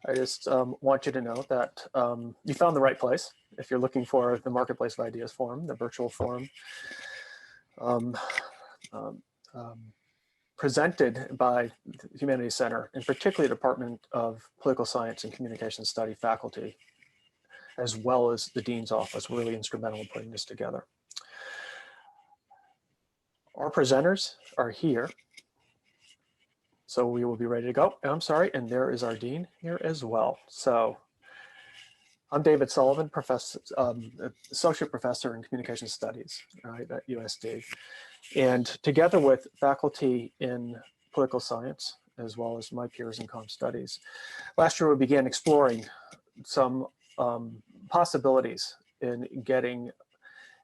I just want you to know that you found the right place if you're looking for the Marketplace of Ideas Forum, the virtual forum um, um, um, presented by the Humanities Center, and particularly the Department of Political Science and Communication Study faculty, as well as the Dean's Office, were really instrumental in putting this together. Our presenters are here, so we will be ready to go. I'm sorry, and there is our Dean here as well. So I'm David Sullivan, Associate Professor in Communication Studies, right, at USD. And together with faculty in political science, as well as my peers in comm studies, last year we began exploring some possibilities in getting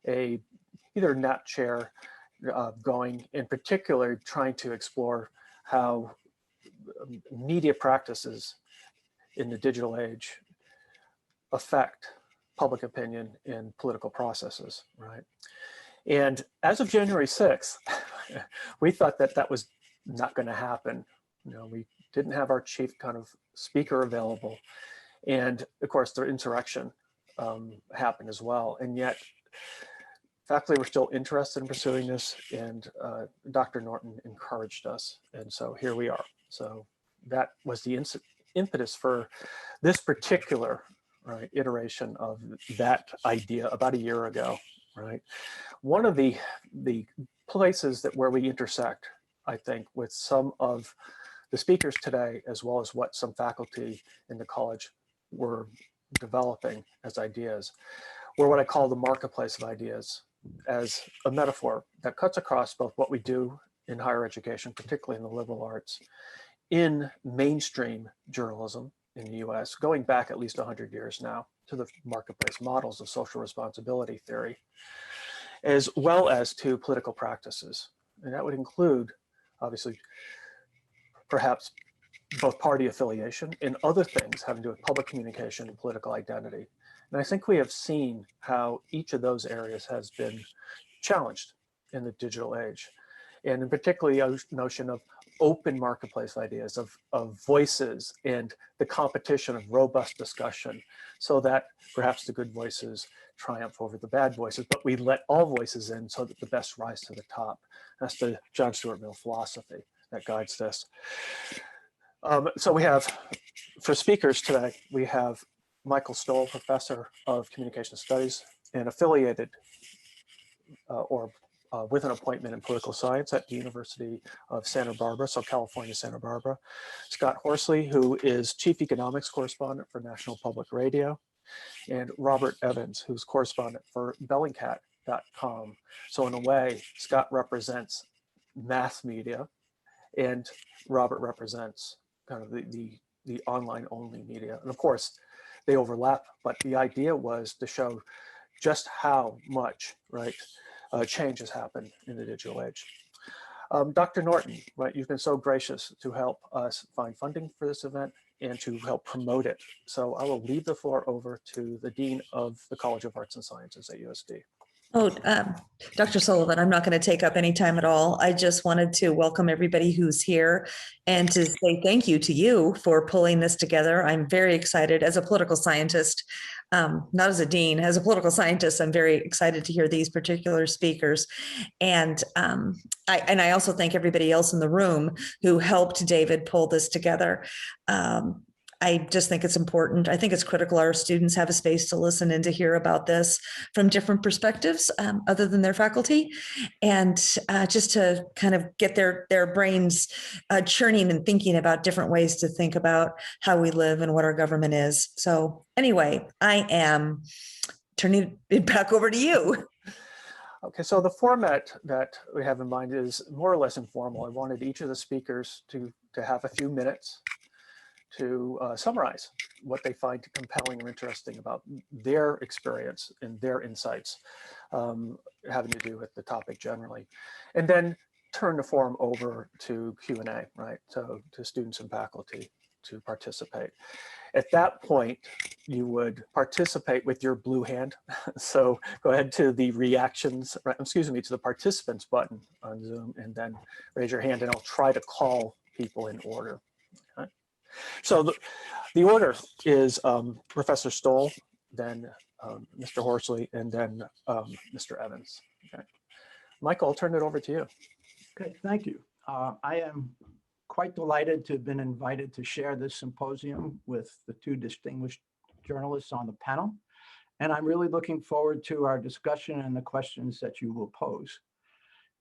either a NAT chair going, in particular trying to explore how media practices in the digital age affect public opinion in political processes, right? And as of January 6th, we thought that that was not going to happen. You know, we didn't have our chief kind of speaker available. And of course, the insurrection happened as well. And yet, faculty were still interested in pursuing this, and Dr. Norton encouraged us. And so here we are. So that was the impetus for this particular iteration of that idea about a year ago, right? One of the places where we intersect, I think, with some of the speakers today, as well as what some faculty in the college were developing as ideas, were what I call the marketplace of ideas, as a metaphor that cuts across both what we do in higher education, particularly in the liberal arts, in mainstream journalism in the US, going back at least 100 years now to the marketplace models of social responsibility theory, as well as to political practices. And that would include, obviously, perhaps both party affiliation and other things having to do with public communication and political identity. And I think we have seen how each of those areas has been challenged in the digital age. And in particular, the notion of open marketplace ideas, of voices, and the competition of robust discussion, so that perhaps the good voices triumph over the bad voices, but we let all voices in so that the best rise to the top. That's the John Stuart Mill philosophy that guides this. So we have, for speakers today, we have Michael Stohl, Professor of Communication Studies and affiliated with an appointment in political science at the University of Santa Barbara, so California, Santa Barbara. Scott Horsley, who is Chief Economics Correspondent for National Public Radio, and Robert Evans, who's correspondent for Bellingcat.com. So in a way, Scott represents mass media, and Robert represents kind of the online only media. And of course, they overlap, but the idea was to show just how much, change has happened in the digital age. Dr. Norton, you've been so gracious to help us find funding for this event and to help promote it. So I will leave the floor over to the Dean of the College of Arts and Sciences at USD. Oh, Dr. Sullivan, I'm not going to take up any time at all. I just wanted to welcome everybody who's here and to say thank you to you for pulling this together. I'm very excited as a political scientist, not as a dean, as a political scientist, I'm very excited to hear these particular speakers. And I also thank everybody else in the room who helped David pull this together. I just think it's important. I think it's critical our students have a space to listen and to hear about this from different perspectives other than their faculty, and just to kind of get their brains churning and thinking about different ways to think about how we live and what our government is. So anyway, I am turning it back over to you. Okay, so the format that we have in mind is more or less informal. I wanted each of the speakers to have a few minutes to summarize what they find compelling or interesting about their experience and their insights having to do with the topic generally. And then turn the forum over to Q&A, So to students and faculty to participate. At that point, you would participate with your blue hand. So go ahead to the reactions, to the participants button on Zoom, and then raise your hand, and I'll try to call people in order. Okay? So the order is Professor Stohl, then Mr. Horsley, and then Mr. Evans. Okay. Michael, I'll turn it over to you. Okay, thank you. I am quite delighted to have been invited to share this symposium with the two distinguished journalists on the panel. And I'm really looking forward to our discussion and the questions that you will pose.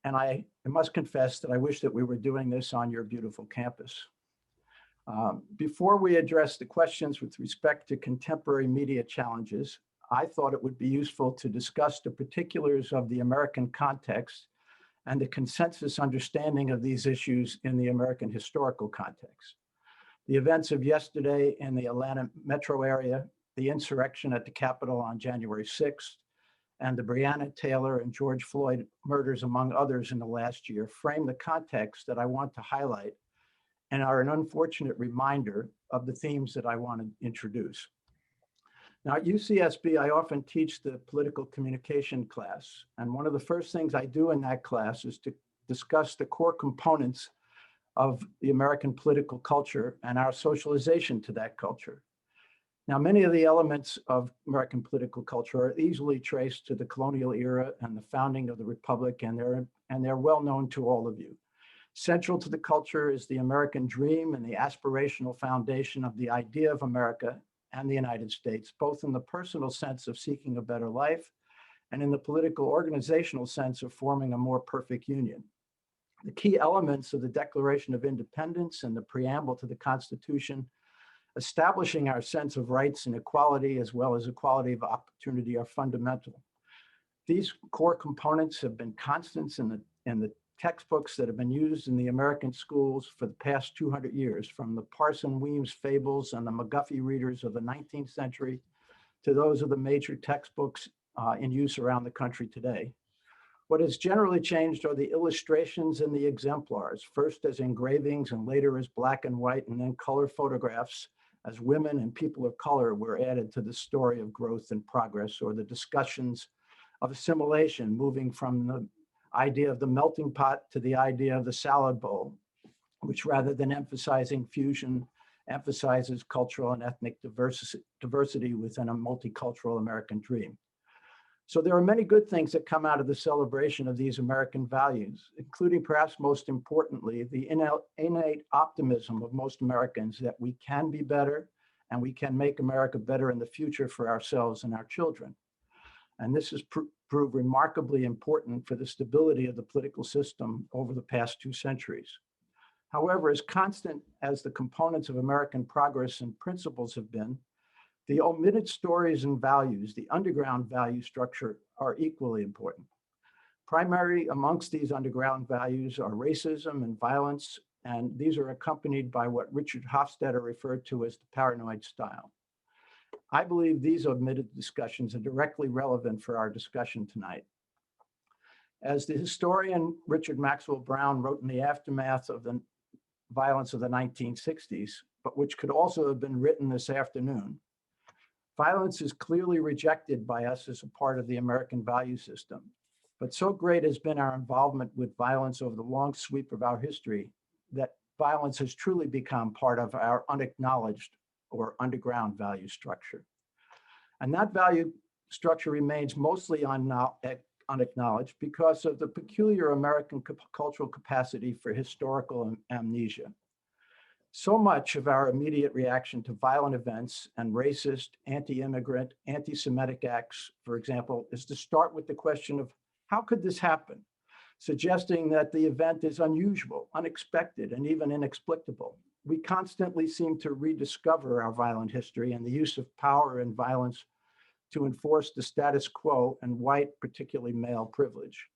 And I must confess that I wish that we were doing this on your beautiful campus. Before we address the questions with respect to contemporary media challenges, I thought it would be useful to discuss the particulars of the American context and the consensus understanding of these issues in the American historical context. The events of yesterday in the Atlanta metro area, the insurrection at the Capitol on January 6th, and the Breonna Taylor and George Floyd murders, among others, in the last year, frame the context that I want to highlight and are an unfortunate reminder of the themes that I want to introduce. Now, at UCSB, I often teach the political communication class, and one of the first things I do in that class is to discuss the core components of the American political culture and our socialization to that culture. Now, many of the elements of American political culture are easily traced to the colonial era and the founding of the Republic, and they're well known to all of you. Central to the culture is the American dream and the aspirational foundation of the idea of America and the United States, both in the personal sense of seeking a better life and in the political organizational sense of forming a more perfect union. The key elements of the Declaration of Independence and the preamble to the Constitution, establishing our sense of rights and equality as well as equality of opportunity, are fundamental. These core components have been constants in the textbooks that have been used in the American schools for the past 200 years, from the Parson Weems fables and the McGuffey readers of the 19th century to those of the major textbooks in use around the country today. What has generally changed are the illustrations and the exemplars, first as engravings and later as black and white and then color photographs, as women and people of color were added to the story of growth and progress, or the discussions of assimilation, moving from the idea of the melting pot to the idea of the salad bowl, which rather than emphasizing fusion, emphasizes cultural and ethnic diversity within a multicultural American dream. So there are many good things that come out of the celebration of these American values, including perhaps most importantly, the innate optimism of most Americans that we can be better and we can make America better in the future for ourselves and our children. And this has proved remarkably important for the stability of the political system over the past 2 centuries. However, as constant as the components of American progress and principles have been, the omitted stories and values, the underground value structure, are equally important. Primary amongst these underground values are racism and violence, and these are accompanied by what Richard Hofstadter referred to as the paranoid style. I believe these omitted discussions are directly relevant for our discussion tonight. As the historian Richard Maxwell Brown wrote in the aftermath of the violence of the 1960s, but which could also have been written this afternoon, violence is clearly rejected by us as a part of the American value system. But so great has been our involvement with violence over the long sweep of our history that violence has truly become part of our unacknowledged or underground value structure. And that value structure remains mostly unacknowledged because of the peculiar American cultural capacity for historical amnesia. So much of our immediate reaction to violent events and racist, anti-immigrant, anti-Semitic acts, for example, is to start with the question of how could this happen? Suggesting that the event is unusual, unexpected, and even inexplicable. We constantly seem to rediscover our violent history and the use of power and violence to enforce the status quo and white, particularly male, privilege.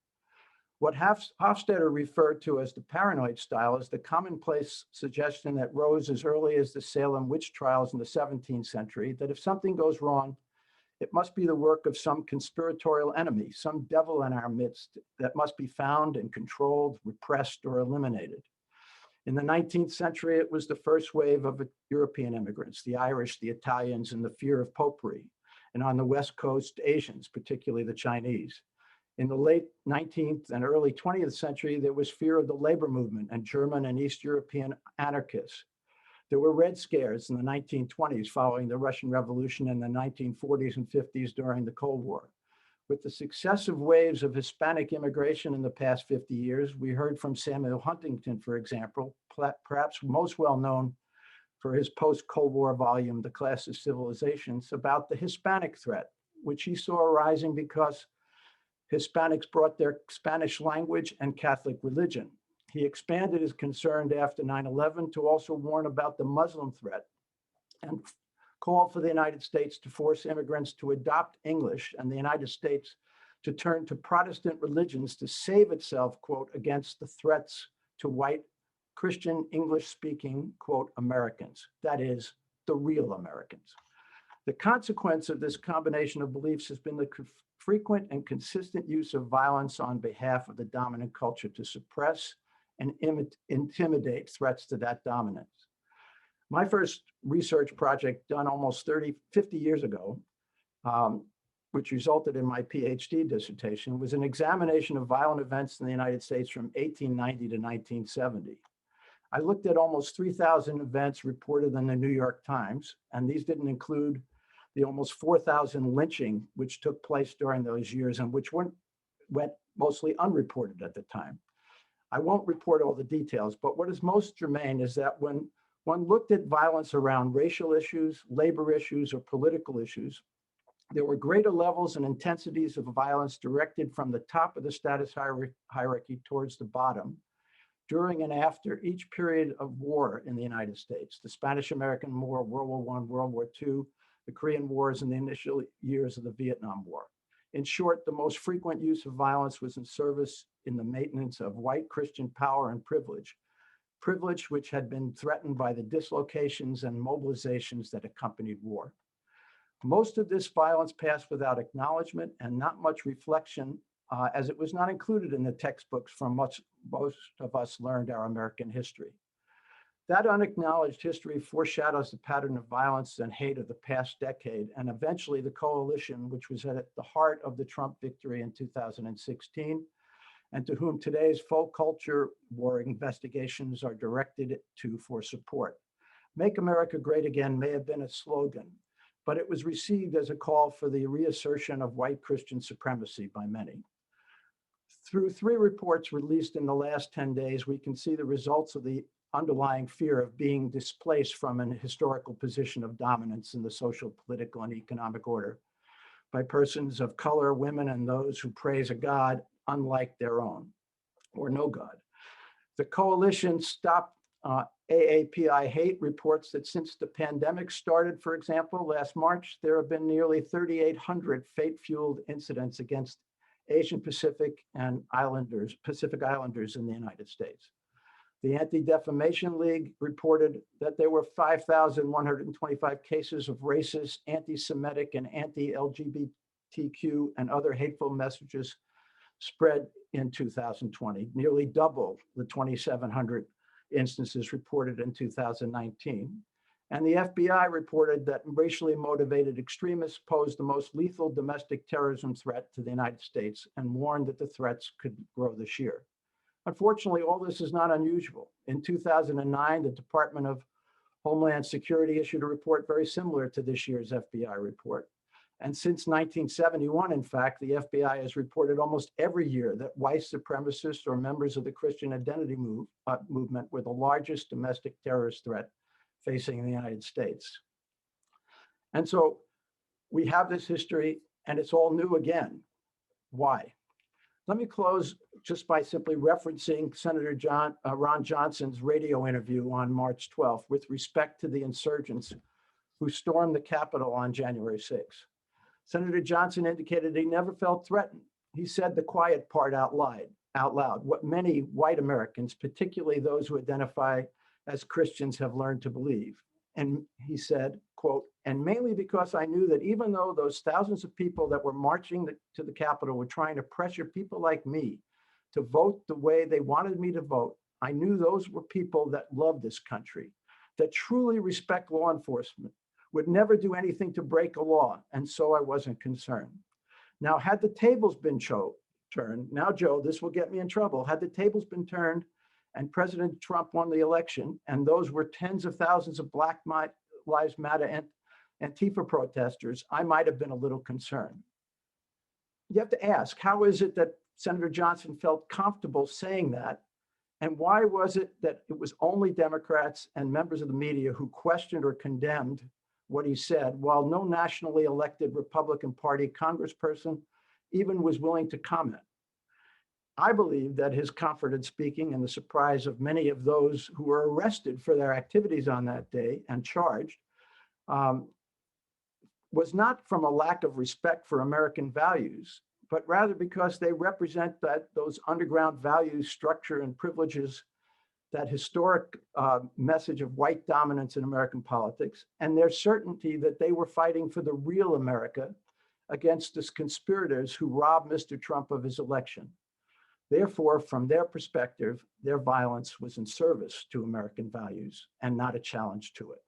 What Hofstadter referred to as the paranoid style is the commonplace suggestion that rose as early as the Salem witch trials in the 17th century, that if something goes wrong, it must be the work of some conspiratorial enemy, some devil in our midst that must be found and controlled, repressed, or eliminated. In the 19th century, it was the first wave of European immigrants, the Irish, the Italians, and the fear of popery. And on the West Coast, Asians, particularly the Chinese. In the late 19th and early 20th century, there was fear of the labor movement and German and East European anarchists. There were Red Scares in the 1920s following the Russian Revolution in the 1940s and 50s during the Cold War. With the successive waves of Hispanic immigration in the past 50 years, we heard from Samuel Huntington, for example, perhaps most well known for his post-Cold War volume, The Clash of Civilizations, about the Hispanic threat, which he saw arising because Hispanics brought their Spanish language and Catholic religion. He expanded his concern after 9/11 to also warn about the Muslim threat and called for the United States to force immigrants to adopt English and the United States to turn to Protestant religions to save itself, quote, against the threats to white Christian English-speaking, quote, Americans, that is, the real Americans. The consequence of this combination of beliefs has been the frequent and consistent use of violence on behalf of the dominant culture to suppress and intimidate threats to that dominance. My first research project done almost 50 years ago, which resulted in my PhD dissertation, was an examination of violent events in the United States from 1890 to 1970. I looked at almost 3,000 events reported in the New York Times, and these didn't include the almost 4,000 lynching which took place during those years and which went mostly unreported at the time. I won't report all the details, but what is most germane is that when one looked at violence around racial issues, labor issues, or political issues, there were greater levels and intensities of violence directed from the top of the status hierarchy towards the bottom during and after each period of war in the United States, the Spanish-American War, World War I, World War II, the Korean Wars, and the initial years of the Vietnam War. In short, the most frequent use of violence was in service in the maintenance of white Christian power and privilege which had been threatened by the dislocations and mobilizations that accompanied war. Most of this violence passed without acknowledgement and not much reflection, as it was not included in the textbooks from most of us learned our American history. That unacknowledged history foreshadows the pattern of violence and hate of the past decade, and eventually the coalition, which was at the heart of the Trump victory in 2016, and to whom today's full culture war investigations are directed to for support. Make America Great Again may have been a slogan, but it was received as a call for the reassertion of white Christian supremacy by many. Through 3 reports released in the last 10 days, we can see the results of the underlying fear of being displaced from an historical position of dominance in the social, political, and economic order by persons of color, women, and those who praise a God unlike their own, or no God. The coalition Stop AAPI Hate reports that since the pandemic started, for example, last March, there have been nearly 3,800 fate-fueled incidents against Asian Pacific Islanders in the United States. The Anti-Defamation League reported that there were 5,125 cases of racist, anti-Semitic, and anti-LGBTQ and other hateful messages spread in 2020, nearly double the 2,700 instances reported in 2019. And the FBI reported that racially motivated extremists pose the most lethal domestic terrorism threat to the United States and warned that the threats could grow this year. Unfortunately, all this is not unusual. In 2009, the Department of Homeland Security issued a report very similar to this year's FBI report. And since 1971, in fact, the FBI has reported almost every year that white supremacists or members of the Christian identity movement were the largest domestic terrorist threat facing the United States. And so we have this history and it's all new again. Why? Let me close just by simply referencing Senator Ron Johnson's radio interview on March 12th with respect to the insurgents who stormed the Capitol on January 6th. Senator Johnson indicated he never felt threatened. He said the quiet part out loud, what many white Americans, particularly those who identify as Christians, have learned to believe. And he said, quote, and mainly because I knew that even though those thousands of people that were marching to the Capitol were trying to pressure people like me to vote the way they wanted me to vote, I knew those were people that love this country, that truly respect law enforcement, would never do anything to break a law, and so I wasn't concerned. Now, had the tables been turned, now, Joe, this will get me in trouble. Had the tables been turned and President Trump won the election, and those were tens of thousands of Black Lives Matter and Antifa protesters, I might have been a little concerned. You have to ask, how is it that Senator Johnson felt comfortable saying that? And why was it that it was only Democrats and members of the media who questioned or condemned what he said, while no nationally elected Republican Party congressperson even was willing to comment? I believe that his comfort in speaking and the surprise of many of those who were arrested for their activities on that day and charged was not from a lack of respect for American values, but rather because they represent those underground values, structure, and privileges, that historic message of white dominance in American politics, and their certainty that they were fighting for the real America against the conspirators who robbed Mr. Trump of his election. Therefore, from their perspective, their violence was in service to American values and not a challenge to it.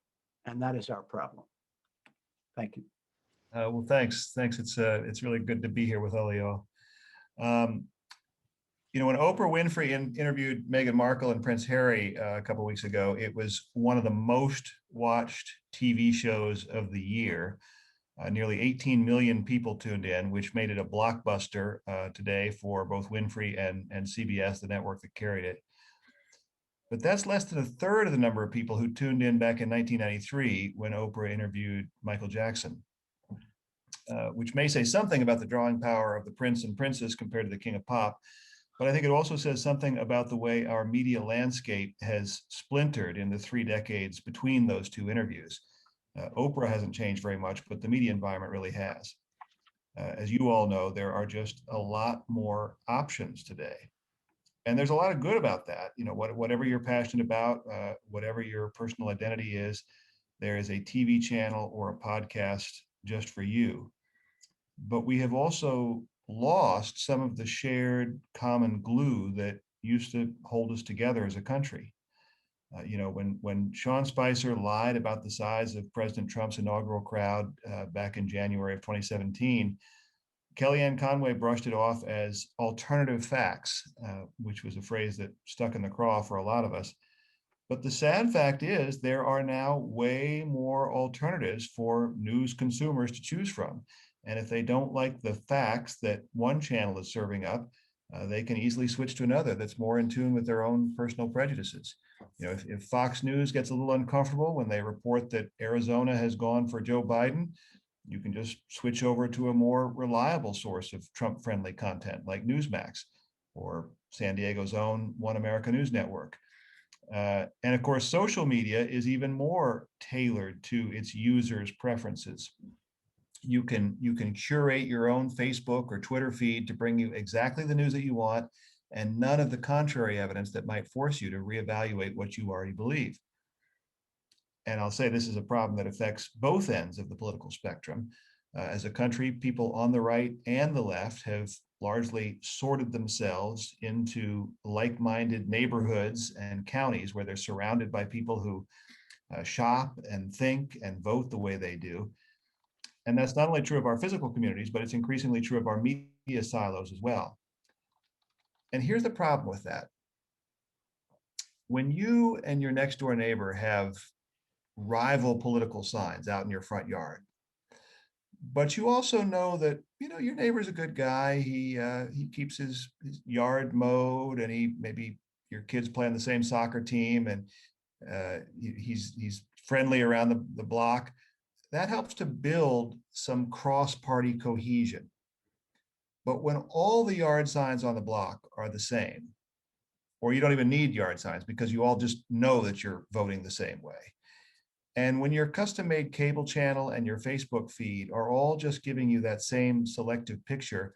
And that is our problem. Thank you. Well, thanks. It's really good to be here with all of y'all. When Oprah Winfrey interviewed Meghan Markle and Prince Harry a couple of weeks ago, it was one of the most watched TV shows of the year. Nearly 18 million people tuned in, which made it a blockbuster today for both Winfrey and CBS, the network that carried it. But that's less than a third of the number of people who tuned in back in 1993 when Oprah interviewed Michael Jackson, which may say something about the drawing power of the prince and princess compared to the king of pop. But I think it also says something about the way our media landscape has splintered in the 3 decades between those two interviews. Oprah hasn't changed very much, but the media environment really has. As you all know, there are just a lot more options today. And there's a lot of good about that. Whatever you're passionate about, whatever your personal identity is, there is a TV channel or a podcast just for you. But we have also lost some of the shared common glue that used to hold us together as a country. When Sean Spicer lied about the size of President Trump's inaugural crowd back in January of 2017, Kellyanne Conway brushed it off as alternative facts, which was a phrase that stuck in the craw for a lot of us. But the sad fact is there are now way more alternatives for news consumers to choose from. And if they don't like the facts that one channel is serving up, they can easily switch to another that's more in tune with their own personal prejudices. If Fox News gets a little uncomfortable when they report that Arizona has gone for Joe Biden, you can just switch over to a more reliable source of Trump-friendly content like Newsmax or San Diego's own One America News Network. And of course, social media is even more tailored to its users' preferences. You can curate your own Facebook or Twitter feed to bring you exactly the news that you want and none of the contrary evidence that might force you to reevaluate what you already believe. And I'll say this is a problem that affects both ends of the political spectrum. As a country, people on the right and the left have largely sorted themselves into like-minded neighborhoods and counties where they're surrounded by people who shop and think and vote the way they do. And that's not only true of our physical communities, but it's increasingly true of our media silos as well. And here's the problem with that. When you and your next door neighbor have rival political signs out in your front yard, but you also know that your neighbor's a good guy. He keeps his yard mowed, and maybe your kids play on the same soccer team, and he's friendly around the block. That helps to build some cross-party cohesion. But when all the yard signs on the block are the same, or you don't even need yard signs because you all just know that you're voting the same way. And when your custom-made cable channel and your Facebook feed are all just giving you that same selective picture,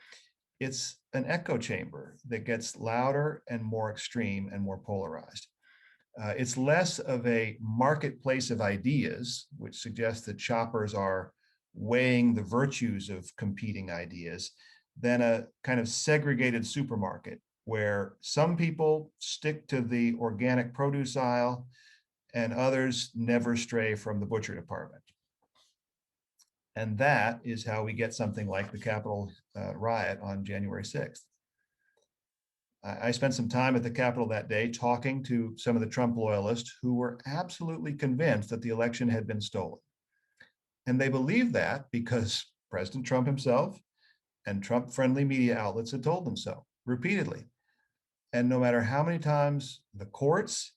it's an echo chamber that gets louder and more extreme and more polarized. It's less of a marketplace of ideas, which suggests that shoppers are weighing the virtues of competing ideas, than a kind of segregated supermarket where some people stick to the organic produce aisle and others never stray from the butcher department. And that is how we get something like the Capitol riot on January 6th. I spent some time at the Capitol that day talking to some of the Trump loyalists who were absolutely convinced that the election had been stolen. And they believed that because President Trump himself and Trump-friendly media outlets had told them so repeatedly. And no matter how many times the courts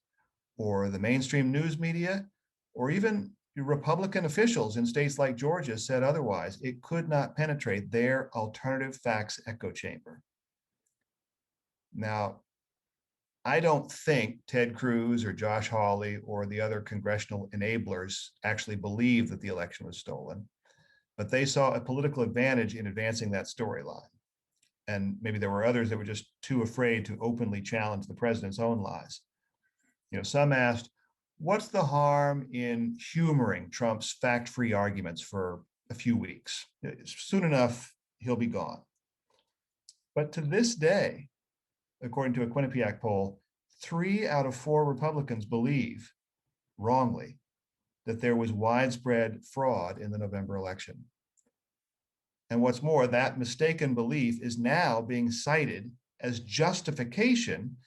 or the mainstream news media, or even Republican officials in states like Georgia said otherwise, it could not penetrate their alternative facts echo chamber. Now, I don't think Ted Cruz or Josh Hawley or the other congressional enablers actually believe that the election was stolen, but they saw a political advantage in advancing that storyline. And maybe there were others that were just too afraid to openly challenge the president's own lies. You know, some asked, what's the harm in humoring Trump's fact-free arguments for a few weeks? Soon enough, he'll be gone. But to this day, according to a Quinnipiac poll, 3 out of 4 Republicans believe, wrongly, that there was widespread fraud in the November election. And what's more, that mistaken belief is now being cited as justification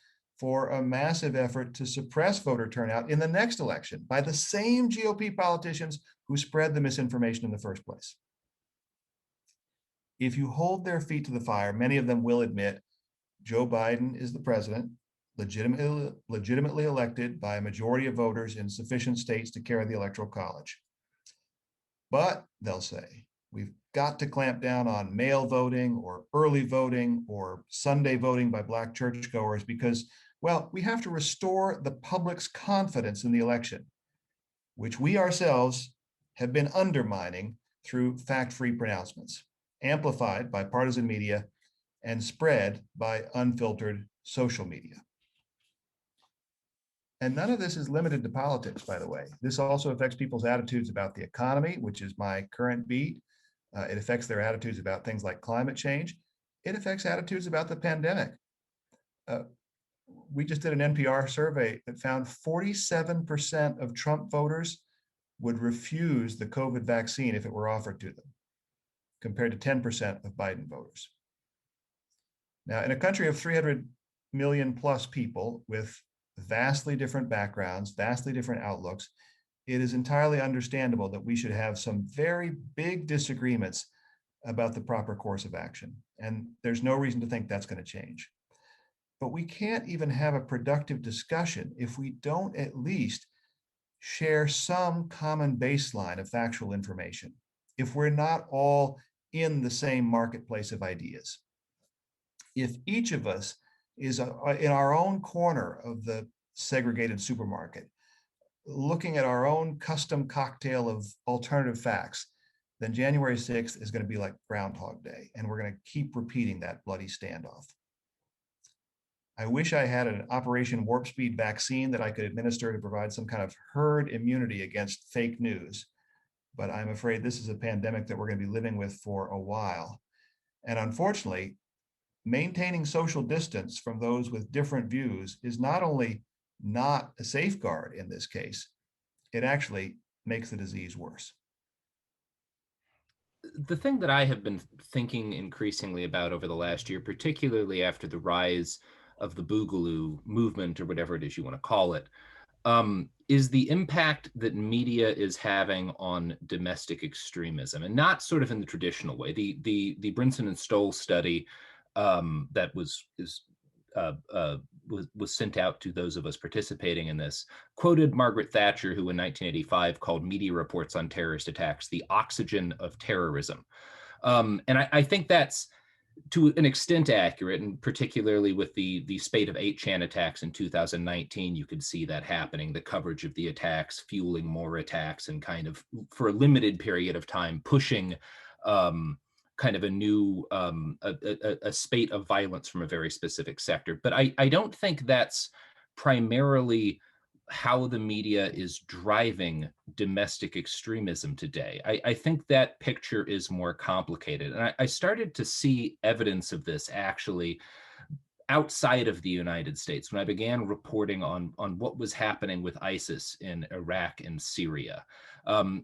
for a massive effort to suppress voter turnout in the next election by the same GOP politicians who spread the misinformation in the first place. If you hold their feet to the fire, many of them will admit Joe Biden is the president, legitimately elected by a majority of voters in sufficient states to carry the Electoral College. But they'll say, we've got to clamp down on mail voting or early voting or Sunday voting by Black churchgoers because, well, we have to restore the public's confidence in the election, which we ourselves have been undermining through fact-free pronouncements, amplified by partisan media and spread by unfiltered social media. And none of this is limited to politics, by the way. This also affects people's attitudes about the economy, which is my current beat. It affects their attitudes about things like climate change. It affects attitudes about the pandemic. We just did an NPR survey that found 47% of Trump voters would refuse the COVID vaccine if it were offered to them, compared to 10% of Biden voters. Now, in a country of 300 million plus people with vastly different backgrounds, vastly different outlooks, it is entirely understandable that we should have some very big disagreements about the proper course of action. And there's no reason to think that's going to change. But we can't even have a productive discussion if we don't at least share some common baseline of factual information, if we're not all in the same marketplace of ideas. If each of us is in our own corner of the segregated supermarket, looking at our own custom cocktail of alternative facts, then January 6th is going to be like Groundhog Day, and we're going to keep repeating that bloody standoff. I wish I had an Operation Warp Speed vaccine that I could administer to provide some kind of herd immunity against fake news, but I'm afraid this is a pandemic that we're going to be living with for a while. And unfortunately, maintaining social distance from those with different views is not only not a safeguard in this case, it actually makes the disease worse. The thing that I have been thinking increasingly about over the last year, particularly after the rise of the Boogaloo movement, or whatever it is you want to call it, is the impact that media is having on domestic extremism, and not sort of in the traditional way. The Brinson and Stohl study that was sent out to those of us participating in this quoted Margaret Thatcher, who in 1985 called media reports on terrorist attacks the oxygen of terrorism. And I think that's to an extent accurate, and particularly with the spate of 8chan attacks in 2019, you could see that happening, the coverage of the attacks fueling more attacks and kind of for a limited period of time pushing kind of a new a spate of violence from a very specific sector. But I don't think that's primarily how the media is driving domestic extremism today. I think that picture is more complicated. And I started to see evidence of this actually outside of the United States, when I began reporting on what was happening with ISIS in Iraq and Syria.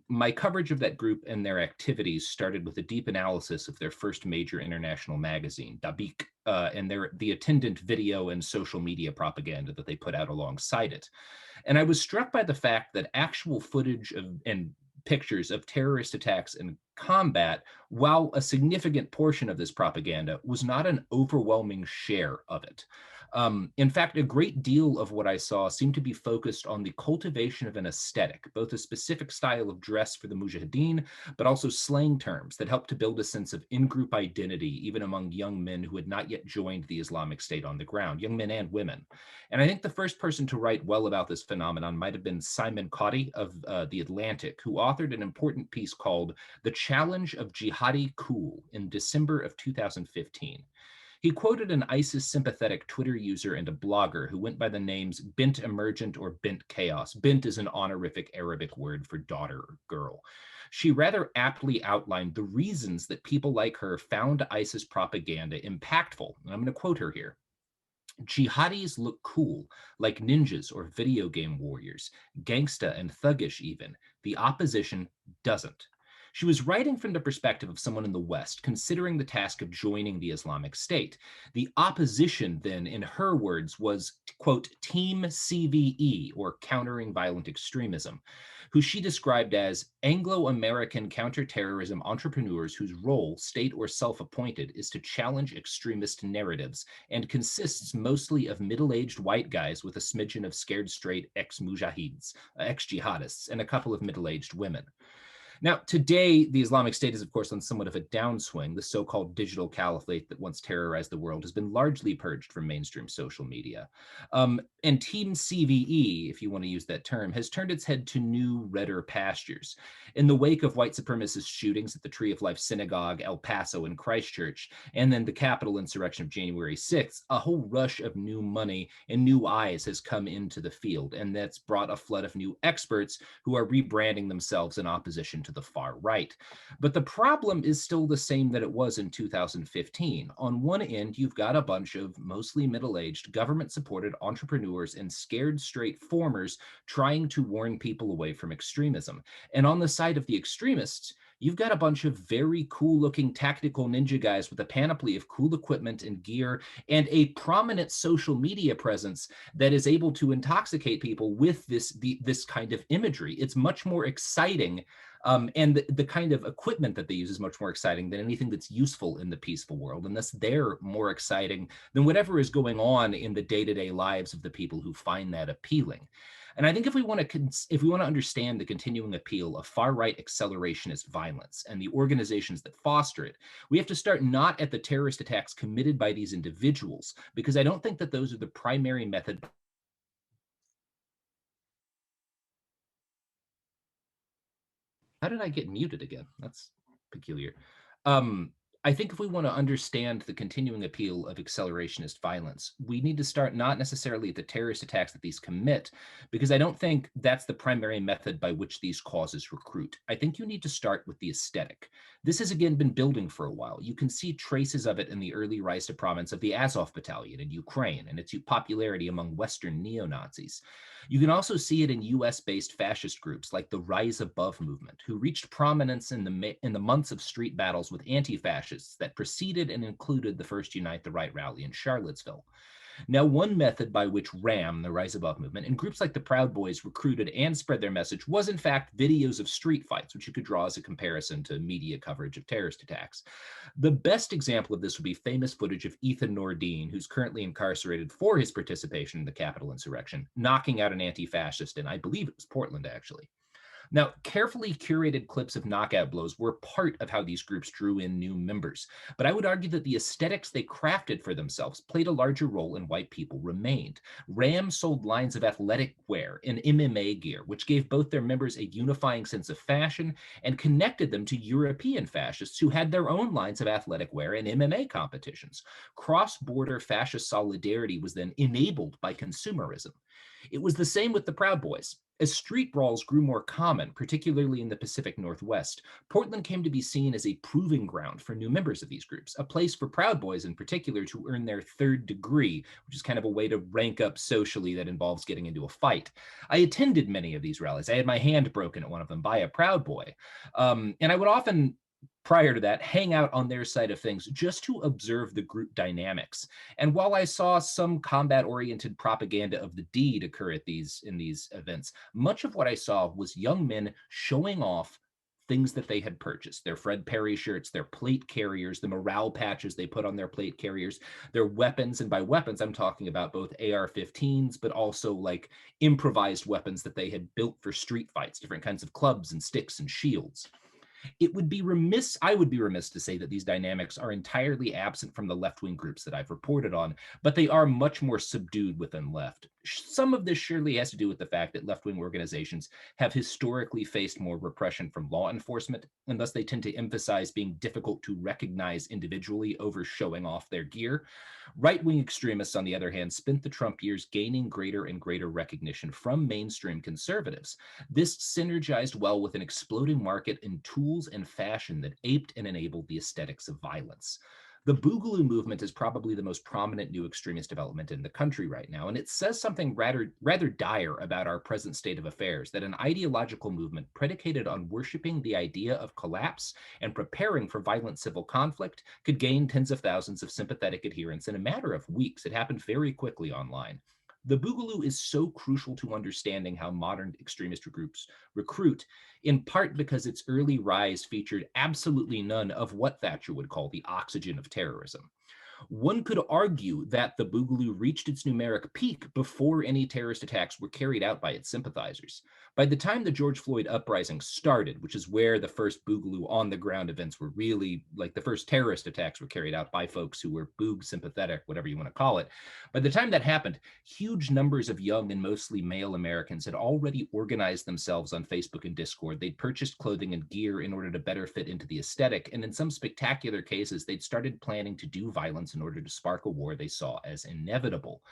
My coverage of that group and their activities started with a deep analysis of their first major international magazine, Dabiq, and the attendant video and social media propaganda that they put out alongside it. And I was struck by the fact that actual footage and pictures of terrorist attacks and combat, while a significant portion of this propaganda, was not an overwhelming share of it. In fact, a great deal of what I saw seemed to be focused on the cultivation of an aesthetic, both a specific style of dress for the mujahideen, but also slang terms that helped to build a sense of in-group identity, even among young men who had not yet joined the Islamic State on the ground, young men and women. And I think the first person to write well about this phenomenon might have been Simon Cauty of The Atlantic, who authored an important piece called The Challenge of Jihadi Cool in December of 2015. He quoted an ISIS-sympathetic Twitter user and a blogger who went by the names Bint Emergent or Bint Chaos. Bint is an honorific Arabic word for daughter or girl. She rather aptly outlined the reasons that people like her found ISIS propaganda impactful. And I'm going to quote her here. Jihadis look cool, like ninjas or video game warriors, gangsta and thuggish even. The opposition doesn't. She was writing from the perspective of someone in the West considering the task of joining the Islamic State. The opposition then, in her words, was, quote, Team CVE, or Countering Violent Extremism, who she described as Anglo-American counterterrorism entrepreneurs whose role, state or self-appointed, is to challenge extremist narratives and consists mostly of middle-aged white guys with a smidgen of scared straight ex-mujahids, ex-jihadists, and a couple of middle-aged women. Now, today, the Islamic State is, of course, on somewhat of a downswing. The so-called digital caliphate that once terrorized the world has been largely purged from mainstream social media. And Team CVE, if you want to use that term, has turned its head to new, redder pastures. In the wake of white supremacist shootings at the Tree of Life Synagogue, El Paso, and Christchurch, and then the Capitol insurrection of January 6th, a whole rush of new money and new eyes has come into the field, and that's brought a flood of new experts who are rebranding themselves in opposition to the far right. But the problem is still the same that it was in 2015. On one end, you've got a bunch of mostly middle-aged, government-supported entrepreneurs and scared straight formers trying to warn people away from extremism. And on the side of the extremists, you've got a bunch of very cool-looking tactical ninja guys with a panoply of cool equipment and gear and a prominent social media presence that is able to intoxicate people with this kind of imagery. It's much more exciting, and the kind of equipment that they use is much more exciting than anything that's useful in the peaceful world. And thus they're more exciting than whatever is going on in the day-to-day lives of the people who find that appealing. And I think if we want to understand the continuing appeal of far-right accelerationist violence and the organizations that foster it, we have to start not at the terrorist attacks committed by these individuals, because I don't think that those are the primary method. How did I get muted again? That's peculiar. I think if we want to understand the continuing appeal of accelerationist violence, we need to start not necessarily at the terrorist attacks that these commit, because I don't think that's the primary method by which these causes recruit. I think you need to start with the aesthetic. This has again been building for a while. You can see traces of it in the early rise to prominence of the Azov Battalion in Ukraine and its popularity among Western neo-Nazis. You can also see it in US-based fascist groups like the Rise Above movement, who reached prominence in the months of street battles with anti-fascists that preceded and included the first Unite the Right rally in Charlottesville. Now, one method by which RAM, the Rise Above movement, and groups like the Proud Boys recruited and spread their message was, in fact, videos of street fights, which you could draw as a comparison to media coverage of terrorist attacks. The best example of this would be famous footage of Ethan Nordine, who's currently incarcerated for his participation in the Capitol insurrection, knocking out an anti-fascist in, I believe it was Portland, actually. Now, carefully curated clips of knockout blows were part of how these groups drew in new members, but I would argue that the aesthetics they crafted for themselves played a larger role in why people remained. RAM sold lines of athletic wear and MMA gear, which gave both their members a unifying sense of fashion and connected them to European fascists who had their own lines of athletic wear and MMA competitions. Cross-border fascist solidarity was then enabled by consumerism. It was the same with the Proud Boys. As street brawls grew more common, particularly in the Pacific Northwest, Portland came to be seen as a proving ground for new members of these groups, a place for Proud Boys in particular to earn their third degree, which is kind of a way to rank up socially that involves getting into a fight. I attended many of these rallies. I had my hand broken at one of them by a Proud Boy. And I would often, prior to that, hang out on their side of things just to observe the group dynamics. And while I saw some combat-oriented propaganda of the deed occur in these events, much of what I saw was young men showing off things that they had purchased, their Fred Perry shirts, their plate carriers, the morale patches they put on their plate carriers, their weapons. And by weapons, I'm talking about both AR-15s, but also like improvised weapons that they had built for street fights, different kinds of clubs and sticks and shields. I would be remiss to say that these dynamics are entirely absent from the left-wing groups that I've reported on, but they are much more subdued within left. Some of this surely has to do with the fact that left-wing organizations have historically faced more repression from law enforcement, and thus they tend to emphasize being difficult to recognize individually over showing off their gear. Right-wing extremists, on the other hand, spent the Trump years gaining greater and greater recognition from mainstream conservatives. This synergized well with an exploding market in tools and fashion that aped and enabled the aesthetics of violence. The Boogaloo movement is probably the most prominent new extremist development in the country right now, and it says something rather dire about our present state of affairs, that an ideological movement predicated on worshiping the idea of collapse and preparing for violent civil conflict could gain tens of thousands of sympathetic adherents in a matter of weeks. It happened very quickly online. The Boogaloo is so crucial to understanding how modern extremist groups recruit, in part because its early rise featured absolutely none of what Thatcher would call the oxygen of terrorism. One could argue that the Boogaloo reached its numeric peak before any terrorist attacks were carried out by its sympathizers. By the time the George Floyd uprising started, which is where the first Boogaloo on-the-ground events were really, like the first terrorist attacks were carried out by folks who were Boog sympathetic, whatever you want to call it. By the time that happened, huge numbers of young and mostly male Americans had already organized themselves on Facebook and Discord. They'd purchased clothing and gear in order to better fit into the aesthetic, and in some spectacular cases, they'd started planning to do violence in order to spark a war they saw as inevitable.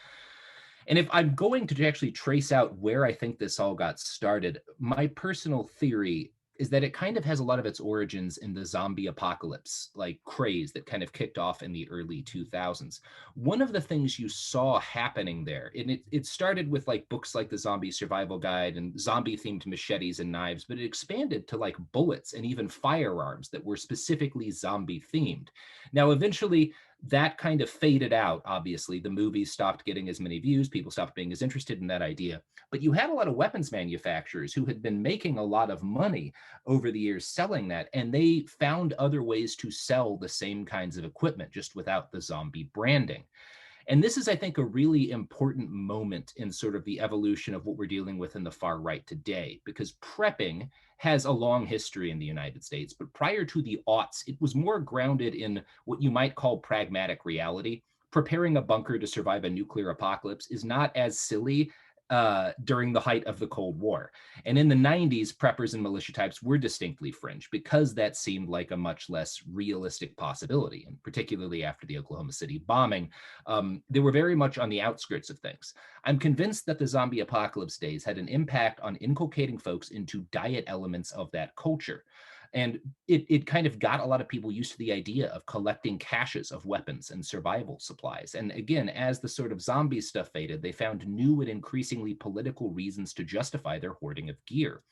And if I'm going to actually trace out where I think this all got started, my personal theory is that it kind of has a lot of its origins in the zombie apocalypse, like craze that kind of kicked off in the early 2000s. One of the things you saw happening there, and it started with like books like the Zombie Survival Guide and zombie-themed machetes and knives, but it expanded to like bullets and even firearms that were specifically zombie-themed. Now, eventually, that kind of faded out, obviously. The movies stopped getting as many views. People stopped being as interested in that idea. But you had a lot of weapons manufacturers who had been making a lot of money over the years selling that, and they found other ways to sell the same kinds of equipment, just without the zombie branding. And this is, I think, a really important moment in sort of the evolution of what we're dealing with in the far right today, because prepping has a long history in the United States. But prior to the aughts, it was more grounded in what you might call pragmatic reality. Preparing a bunker to survive a nuclear apocalypse is not as silly during the height of the Cold War. And in the 90s, preppers and militia types were distinctly fringe because that seemed like a much less realistic possibility. And particularly after the Oklahoma City bombing, they were very much on the outskirts of things. I'm convinced that the zombie apocalypse days had an impact on inculcating folks into diet elements of that culture. And it kind of got a lot of people used to the idea of collecting caches of weapons and survival supplies. And again, as the sort of zombie stuff faded, they found new and increasingly political reasons to justify their hoarding of gear.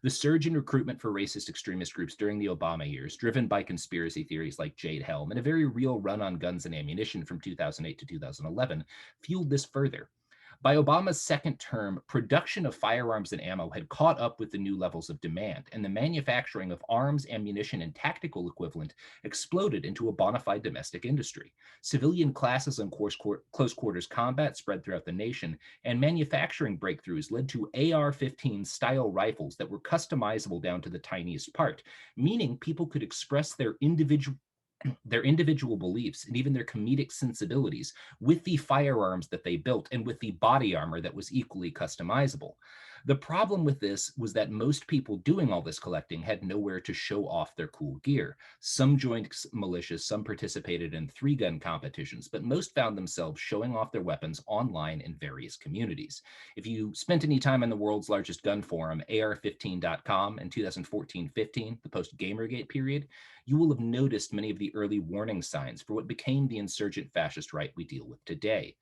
The surge in recruitment for racist extremist groups during the Obama years, driven by conspiracy theories like Jade Helm and a very real run on guns and ammunition from 2008 to 2011, fueled this further. By Obama's second term, production of firearms and ammo had caught up with the new levels of demand, and the manufacturing of arms, ammunition, and tactical equivalent exploded into a bona fide domestic industry. Civilian classes on close quarters combat spread throughout the nation, and manufacturing breakthroughs led to AR-15 style rifles that were customizable down to the tiniest part, meaning people could express their individual beliefs and even their comedic sensibilities with the firearms that they built and with the body armor that was equally customizable. The problem with this was that most people doing all this collecting had nowhere to show off their cool gear. Some joined militias, some participated in 3-gun competitions, but most found themselves showing off their weapons online in various communities. If you spent any time in the world's largest gun forum, AR15.com, in 2014-15, the post-Gamergate period, you will have noticed many of the early warning signs for what became the insurgent fascist right we deal with today.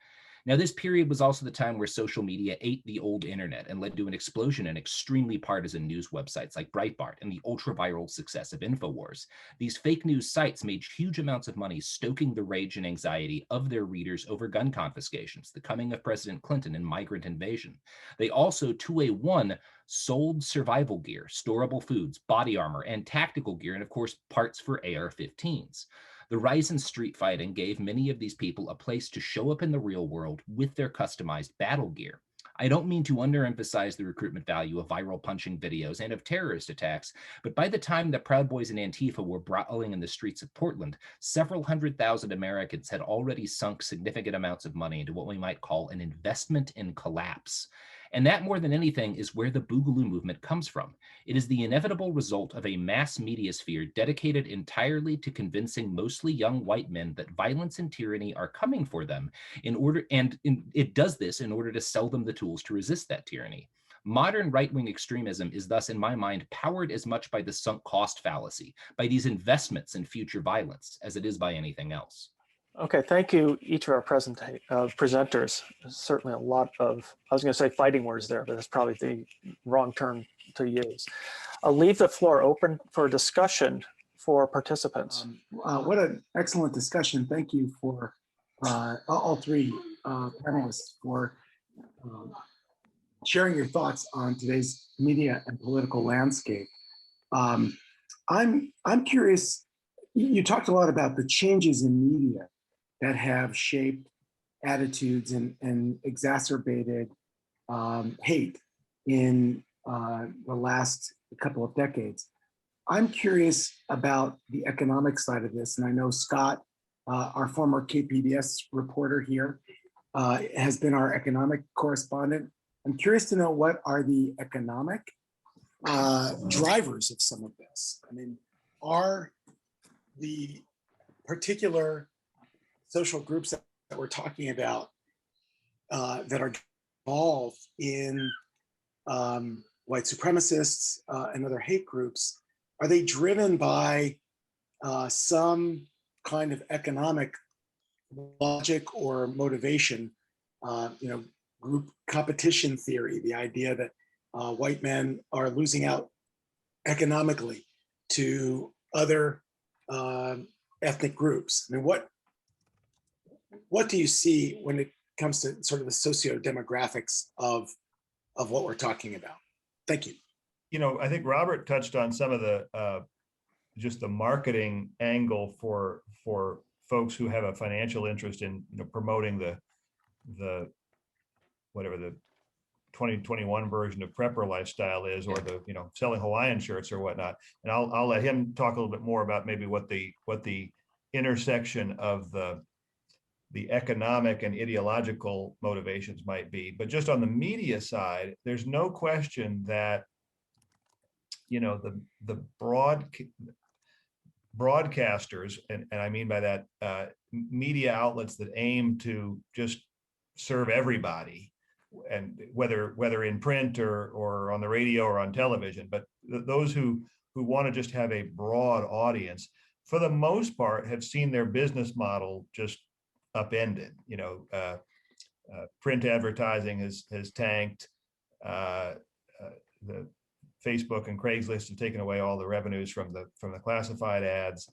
Now, this period was also the time where social media ate the old internet and led to an explosion in extremely partisan news websites like Breitbart and the ultra-viral success of InfoWars. These fake news sites made huge amounts of money stoking the rage and anxiety of their readers over gun confiscations, the coming of President Clinton, and migrant invasion. They also, 2A1, sold survival gear, storable foods, body armor, and tactical gear, and of course, parts for AR-15s. The rise in street fighting gave many of these people a place to show up in the real world with their customized battle gear. I don't mean to underemphasize the recruitment value of viral punching videos and of terrorist attacks, but by the time the Proud Boys and Antifa were brawling in the streets of Portland, several 100,000 Americans had already sunk significant amounts of money into what we might call an investment in collapse. And that, more than anything, is where the Boogaloo movement comes from. It is the inevitable result of a mass media sphere dedicated entirely to convincing mostly young white men that violence and tyranny are coming for them it does this in order to sell them the tools to resist that tyranny. Modern right-wing extremism is thus, in my mind, powered as much by the sunk cost fallacy, by these investments in future violence, as it is by anything else. Okay, thank you, each of our presenters. Certainly a lot of, I was going to say fighting words there, but that's probably the wrong term to use. I'll leave the floor open for discussion for participants. What an excellent discussion. Thank you for all three panelists for sharing your thoughts on today's media and political landscape. I'm curious, you talked a lot about the changes in media that have shaped attitudes and exacerbated hate in the last couple of decades. I'm curious about the economic side of this, and I know Scott, our former KPBS reporter here, has been our economic correspondent. I'm curious to know, what are the economic drivers of some of this? I mean, are the particular social groups that we're talking about that are involved in white supremacists and other hate groups, are they driven by some kind of economic logic or motivation? Group competition theory, the idea that white men are losing out economically to other ethnic groups. I mean, what do you see when it comes to sort of the socio-demographics of what we're talking about? Thank you. I think Robert touched on some of the just the marketing angle for folks who have a financial interest in promoting the whatever the 2021 version of prepper lifestyle is, or the selling Hawaiian shirts or whatnot. And I'll let him talk a little bit more about maybe what the intersection of the economic and ideological motivations might be. But just on the media side, there's no question that the broadcasters, and I mean by that media outlets that aim to just serve everybody, and whether in print or on the radio or on television, but those who want to just have a broad audience, for the most part, have seen their business model just upended. Print advertising has tanked. The Facebook and Craigslist have taken away all the revenues from the classified ads.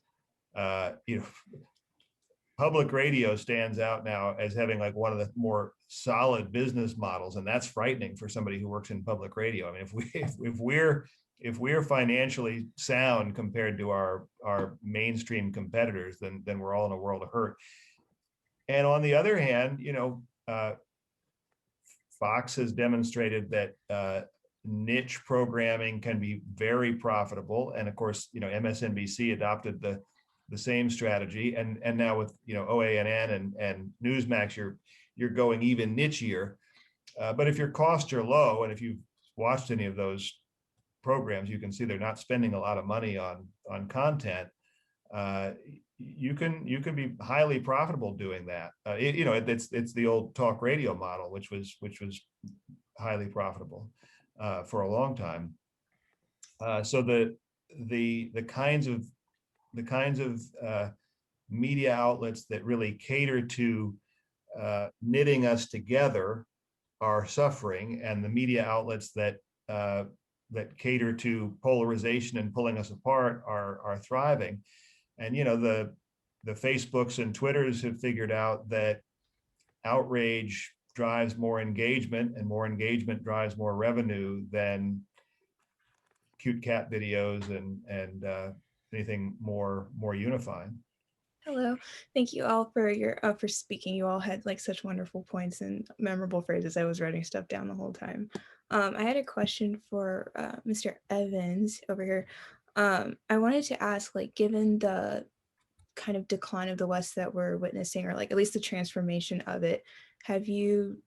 Public radio stands out now as having like one of the more solid business models, and that's frightening for somebody who works in public radio. I mean, if we're financially sound compared to our mainstream competitors, then we're all in a world of hurt. And on the other hand, Fox has demonstrated that niche programming can be very profitable, and of course, MSNBC adopted the same strategy, and now with OANN and Newsmax, you're going even nichier. But if your costs are low, and if you've watched any of those programs, you can see they're not spending a lot of money on content. You can be highly profitable doing that. It's the old talk radio model, which was highly profitable for a long time. So the kinds of media outlets that really cater to knitting us together are suffering, and the media outlets that cater to polarization and pulling us apart are thriving. And the Facebooks and Twitters have figured out that outrage drives more engagement, and more engagement drives more revenue than cute cat videos and anything more unifying. Hello, thank you all for for speaking. You all had like such wonderful points and memorable phrases. I was writing stuff down the whole time. I had a question for Mr. Evans over here. I wanted to ask, like, given the kind of decline of the West that we're witnessing, or like at least the transformation of it, have you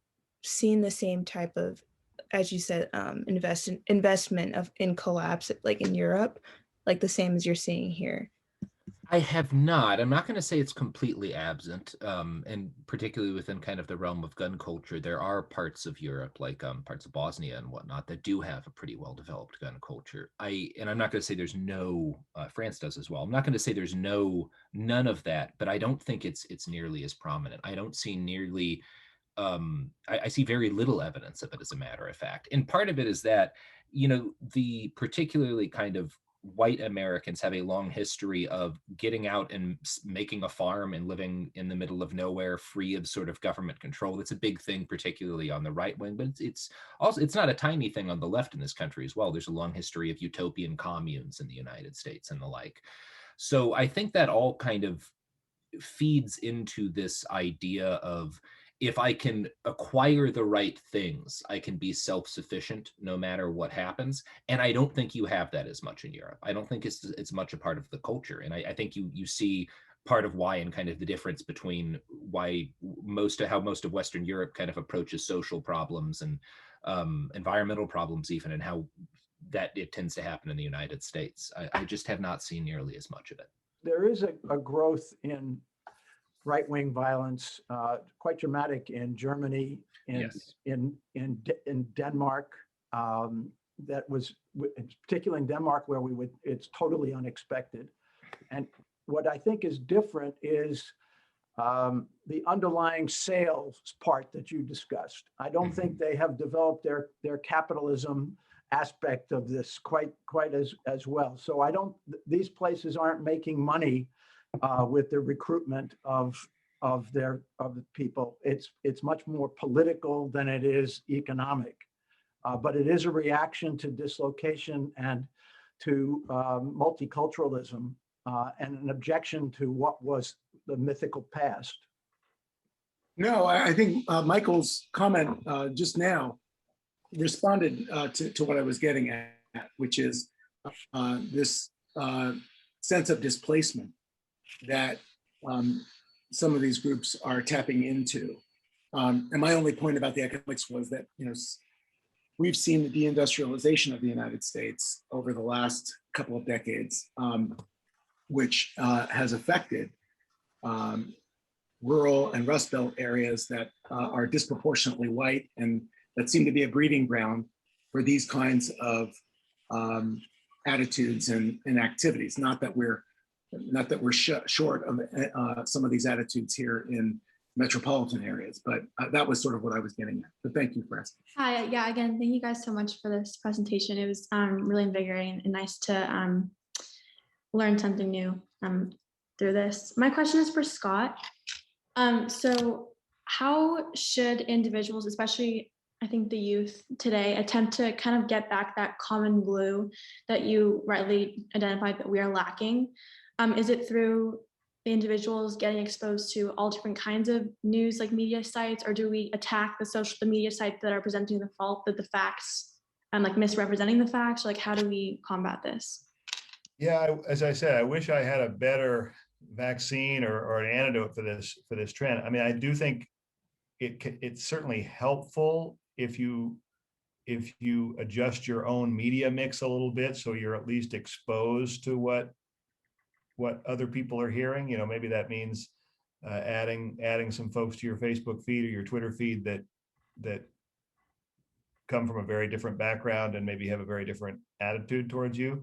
seen the same type of, as you said, investment in collapse, like in Europe, like the same as you're seeing here? I have not. I'm not going to say it's completely absent, and particularly within kind of the realm of gun culture, there are parts of Europe, like parts of Bosnia and whatnot, that do have a pretty well-developed gun culture. And I'm not going to say there's no. France does as well. I'm not going to say there's none of that, but I don't think it's nearly as prominent. I don't see nearly. I see very little evidence of it, as a matter of fact. And part of it is that, the particularly kind of white Americans have a long history of getting out and making a farm and living in the middle of nowhere, free of sort of government control. It's a big thing, particularly on the right wing, but it's not a tiny thing on the left in this country as well. There's a long history of utopian communes in the United States and the like. So I think that all kind of feeds into this idea of, if I can acquire the right things, I can be self-sufficient no matter what happens. And I don't think you have that as much in Europe. I don't think it's much a part of the culture. And I think you see part of why, and kind of the difference between why how most of Western Europe kind of approaches social problems and environmental problems even, and how that it tends to happen in the United States. I just have not seen nearly as much of it. There is a growth in right-wing violence, quite dramatic in Germany, Yes. in Denmark. That was particularly in Denmark, where it's totally unexpected. And what I think is different is the underlying sales part that you discussed. I don't think they have developed their capitalism aspect of this quite as well. So these places aren't making money with the recruitment of the people. It's much more political than it is economic, but it is a reaction to dislocation and to multiculturalism, and an objection to what was the mythical past. No, I think Michael's comment just now responded to what I was getting at, which is this sense of displacement that some of these groups are tapping into. And my only point about the economics was that, we've seen the deindustrialization of the United States over the last couple of decades, which has affected rural and Rust Belt areas that are disproportionately white, and that seem to be a breeding ground for these kinds of attitudes and activities. Not that we're short of some of these attitudes here in metropolitan areas, but that was sort of what I was getting at. But thank you for asking. Hi, yeah, again, thank you guys so much for this presentation. It was really invigorating and nice to learn something new through this. My question is for Scott. So how should individuals, especially I think the youth today, attempt to kind of get back that common glue that you rightly identified that we are lacking? Is it through the individuals getting exposed to all different kinds of news, like media sites, or do we attack the media sites that are presenting the facts, like misrepresenting the facts? Like, how do we combat this? Yeah, as I said, I wish I had a better vaccine or an antidote for this trend. I mean, I do think it's certainly helpful if you if you adjust your own media mix a little bit, so you're at least exposed to what other people are hearing, maybe that means adding some folks to your Facebook feed or your Twitter feed that come from a very different background and maybe have a very different attitude towards you.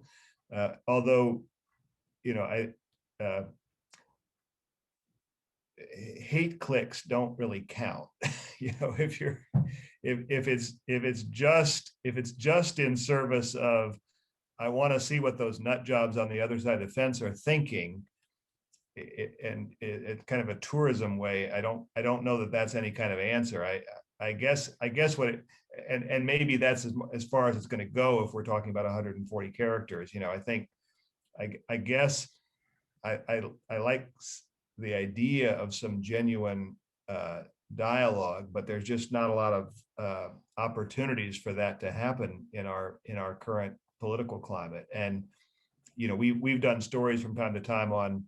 Although, hate clicks don't really count. If it's just in service of, I want to see what those nut jobs on the other side of the fence are thinking, it's kind of a tourism way. I don't know that that's any kind of answer. I guess what it, and maybe that's as far as it's going to go if we're talking about 140 characters. I guess I like the idea of some genuine dialogue, but there's just not a lot of opportunities for that to happen in our current political climate. And we've done stories from time to time on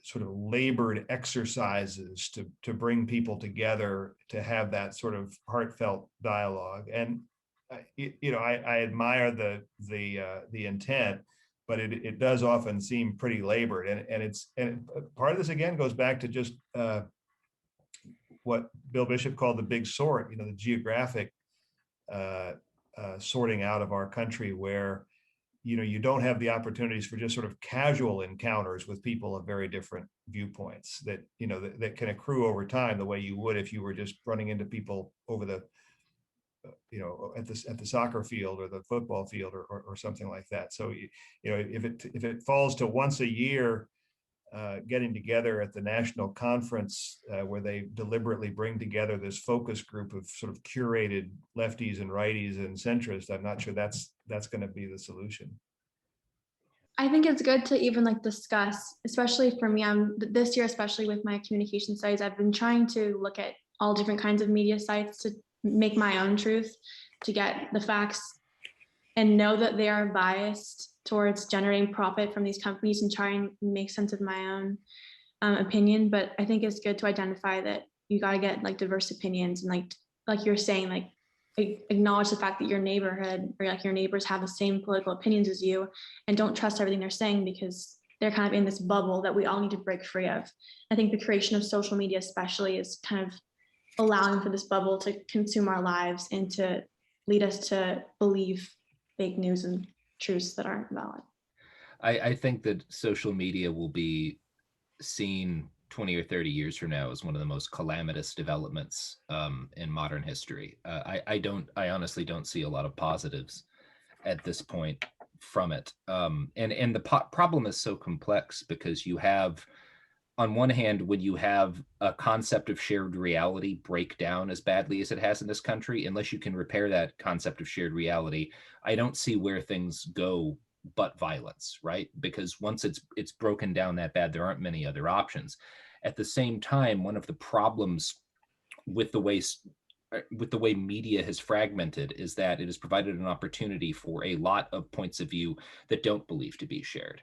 sort of labored exercises to bring people together to have that sort of heartfelt dialogue. And I admire the intent, but it does often seem pretty labored. And part of this again goes back to just what Bill Bishop called the big sort, the geographic sorting out of our country, where you don't have the opportunities for just sort of casual encounters with people of very different viewpoints that that can accrue over time, the way you would if you were just running into people over the at the soccer field or the football field or something like that. So if it falls to once a year getting together at the national conference where they deliberately bring together this focus group of sort of curated lefties and righties and centrists, I'm not sure that's going to be the solution. I think it's good to even discuss, especially for me, this year, especially with my communication studies, I've been trying to look at all different kinds of media sites to make my own truth, to get the facts and know that they are biased towards generating profit from these companies, and try and make sense of my own opinion. But I think it's good to identify that you got to get diverse opinions, and like you're saying, acknowledge the fact that your neighborhood or your neighbors have the same political opinions as you, and don't trust everything they're saying because they're kind of in this bubble that we all need to break free of. I think the creation of social media especially is kind of allowing for this bubble to consume our lives and to lead us to believe fake news and truths that aren't valid. I think that social media will be seen 20 or 30 years from now as one of the most calamitous developments in modern history. I honestly don't see a lot of positives at this point from it. And the problem is so complex because you have, on one hand, when you have a concept of shared reality break down as badly as it has in this country, unless you can repair that concept of shared reality, I don't see where things go but violence, right? Because once it's broken down that bad, there aren't many other options. At the same time, one of the problems with the way media has fragmented is that it has provided an opportunity for a lot of points of view that don't believe to be shared.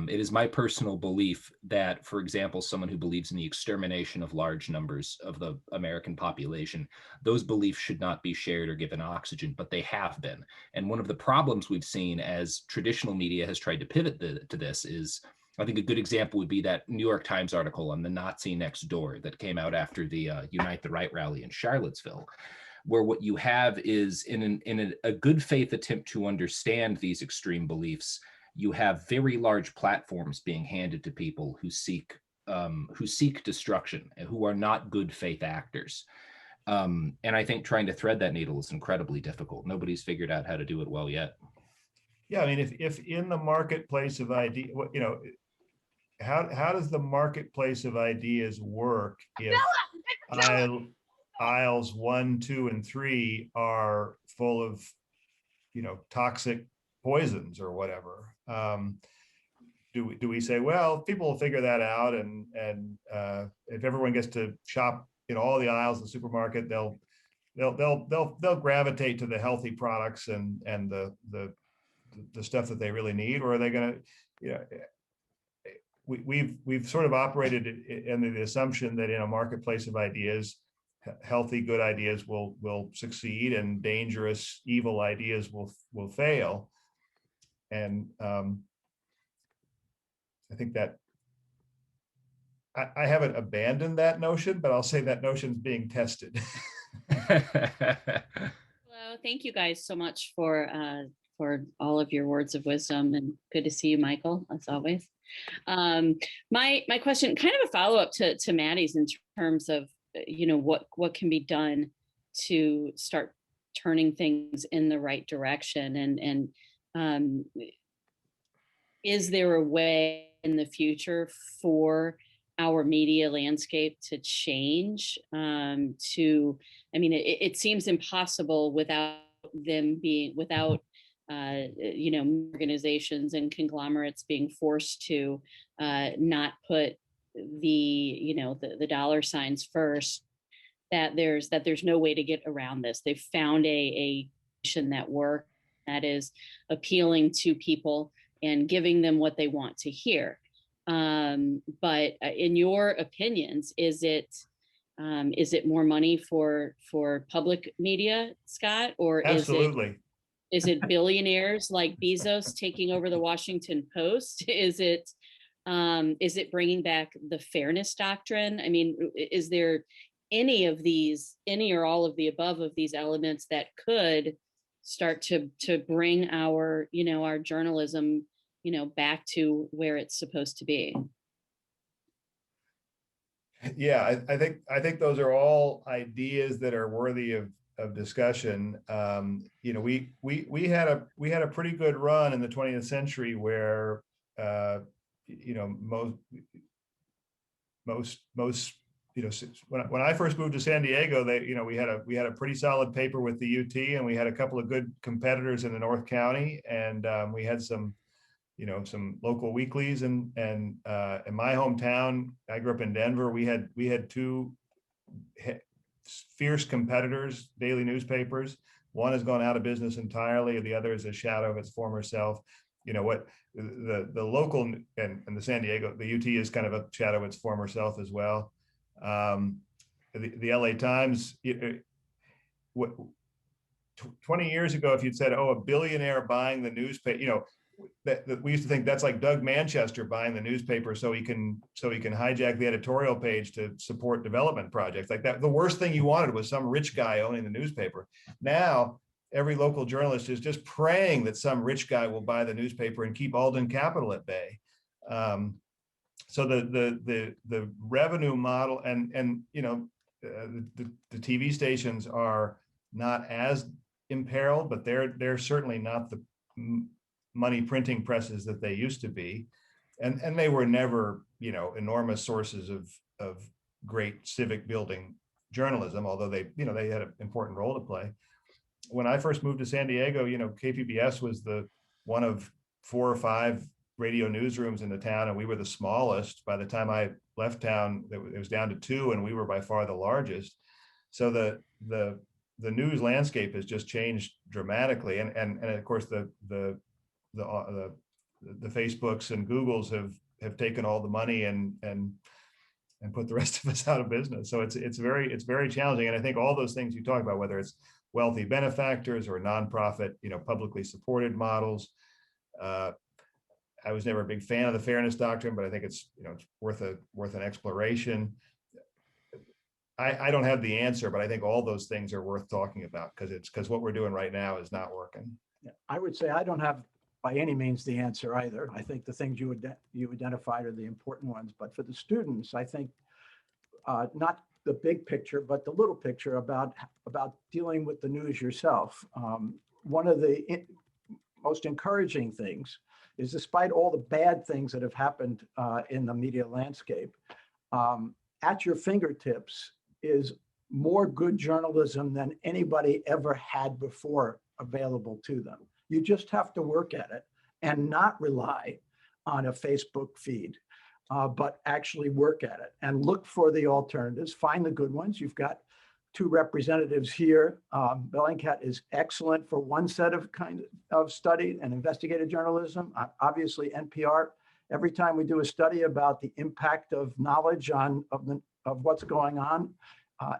It is my personal belief that, for example, someone who believes in the extermination of large numbers of the American population, those beliefs should not be shared or given oxygen, but they have been. And one of the problems we've seen as traditional media has tried to pivot to this is, I think a good example would be that New York Times article on the Nazi next door that came out after the Unite the Right rally in Charlottesville, where what you have is in a good faith attempt to understand these extreme beliefs, you have very large platforms being handed to people who seek destruction and who are not good faith actors. And I think trying to thread that needle is incredibly difficult. Nobody's figured out how to do it well yet. Yeah, I mean, if in the marketplace of ideas, how does the marketplace of ideas work if aisles 1, 2, and 3 are full of toxic poisons or whatever? Do we say, well, people will figure that out, and if everyone gets to shop in all the aisles of the supermarket, they'll gravitate to the healthy products and the stuff that they really need? Or are they going to, we've sort of operated under the assumption that in a marketplace of ideas, healthy, good ideas will succeed, and dangerous, evil ideas will fail. And I think that I haven't abandoned that notion, but I'll say that notion's being tested. Hello, thank you guys so much for all of your words of wisdom, and good to see you, Michael, as always. My question, kind of a follow-up to Maddie's, in terms of what can be done to start turning things in the right direction, and is there a way in the future for our media landscape to change? It seems impossible without organizations and conglomerates being forced to not put the dollar signs first, that there's no way to get around this. They've found a solution that works, that is appealing to people and giving them what they want to hear. But in your opinions, is it more money for public media, Scott, or Absolutely. Is it billionaires like Bezos taking over the Washington Post? Is it bringing back the fairness doctrine? I mean, is there any or all of the above of these elements that could start to bring our journalism back to where it's supposed to be? Yeah, I think those are all ideas that are worthy of discussion. We had a pretty good run in the 20th century where most when I first moved to San Diego, we had a pretty solid paper with the UT, and we had a couple of good competitors in the North County, and we had some local weeklies, and in my hometown, I grew up in Denver. We had two fierce competitors, daily newspapers. One has gone out of business entirely, and the other is a shadow of its former self. What the local and the San Diego, the UT is kind of a shadow of its former self as well. The LA Times, 20 years ago, if you'd said, "Oh, a billionaire buying the newspaper," that we used to think that's like Doug Manchester buying the newspaper so he can hijack the editorial page to support development projects like that. The worst thing you wanted was some rich guy owning the newspaper. Now every local journalist is just praying that some rich guy will buy the newspaper and keep Alden Capital at bay. So the revenue model and the TV stations are not as imperiled, but they're certainly not the money printing presses that they used to be, and they were never enormous sources of great civic building journalism, although they had an important role to play. When I first moved to San Diego, KPBS was the one of 4 or 5 radio newsrooms in the town, and we were the smallest. By the time I left town, it was down to 2, and we were by far the largest. So the news landscape has just changed dramatically, and of course the Facebooks and Googles have taken all the money and put the rest of us out of business. So it's very challenging. And I think all those things you talk about, whether it's wealthy benefactors or nonprofit, publicly supported models. I was never a big fan of the fairness doctrine, but I think it's worth an exploration. I don't have the answer, but I think all those things are worth talking about because what we're doing right now is not working. Yeah, I would say I don't have by any means the answer either. I think the things you identified are the important ones, but for the students, I think not the big picture, but the little picture about dealing with the news yourself. One of the most encouraging things is, despite all the bad things that have happened in the media landscape, at your fingertips is more good journalism than anybody ever had before available to them. You just have to work at it and not rely on a Facebook feed, but actually work at it and look for the alternatives, find the good ones. You've got 2 representatives here. Bellingcat is excellent for one set of study and investigative journalism. Obviously, NPR, every time we do a study about the impact of knowledge of what's going on,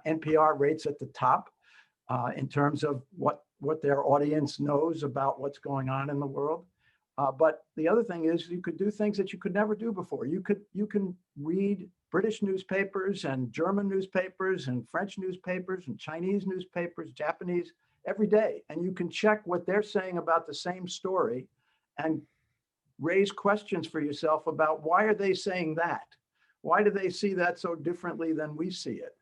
NPR rates at the top in terms of what their audience knows about what's going on in the world. But the other thing is you could do things that you could never do before. You can read British newspapers and German newspapers and French newspapers and Chinese newspapers, Japanese, every day. And you can check what they're saying about the same story and raise questions for yourself about why are they saying that? Why do they see that so differently than we see it?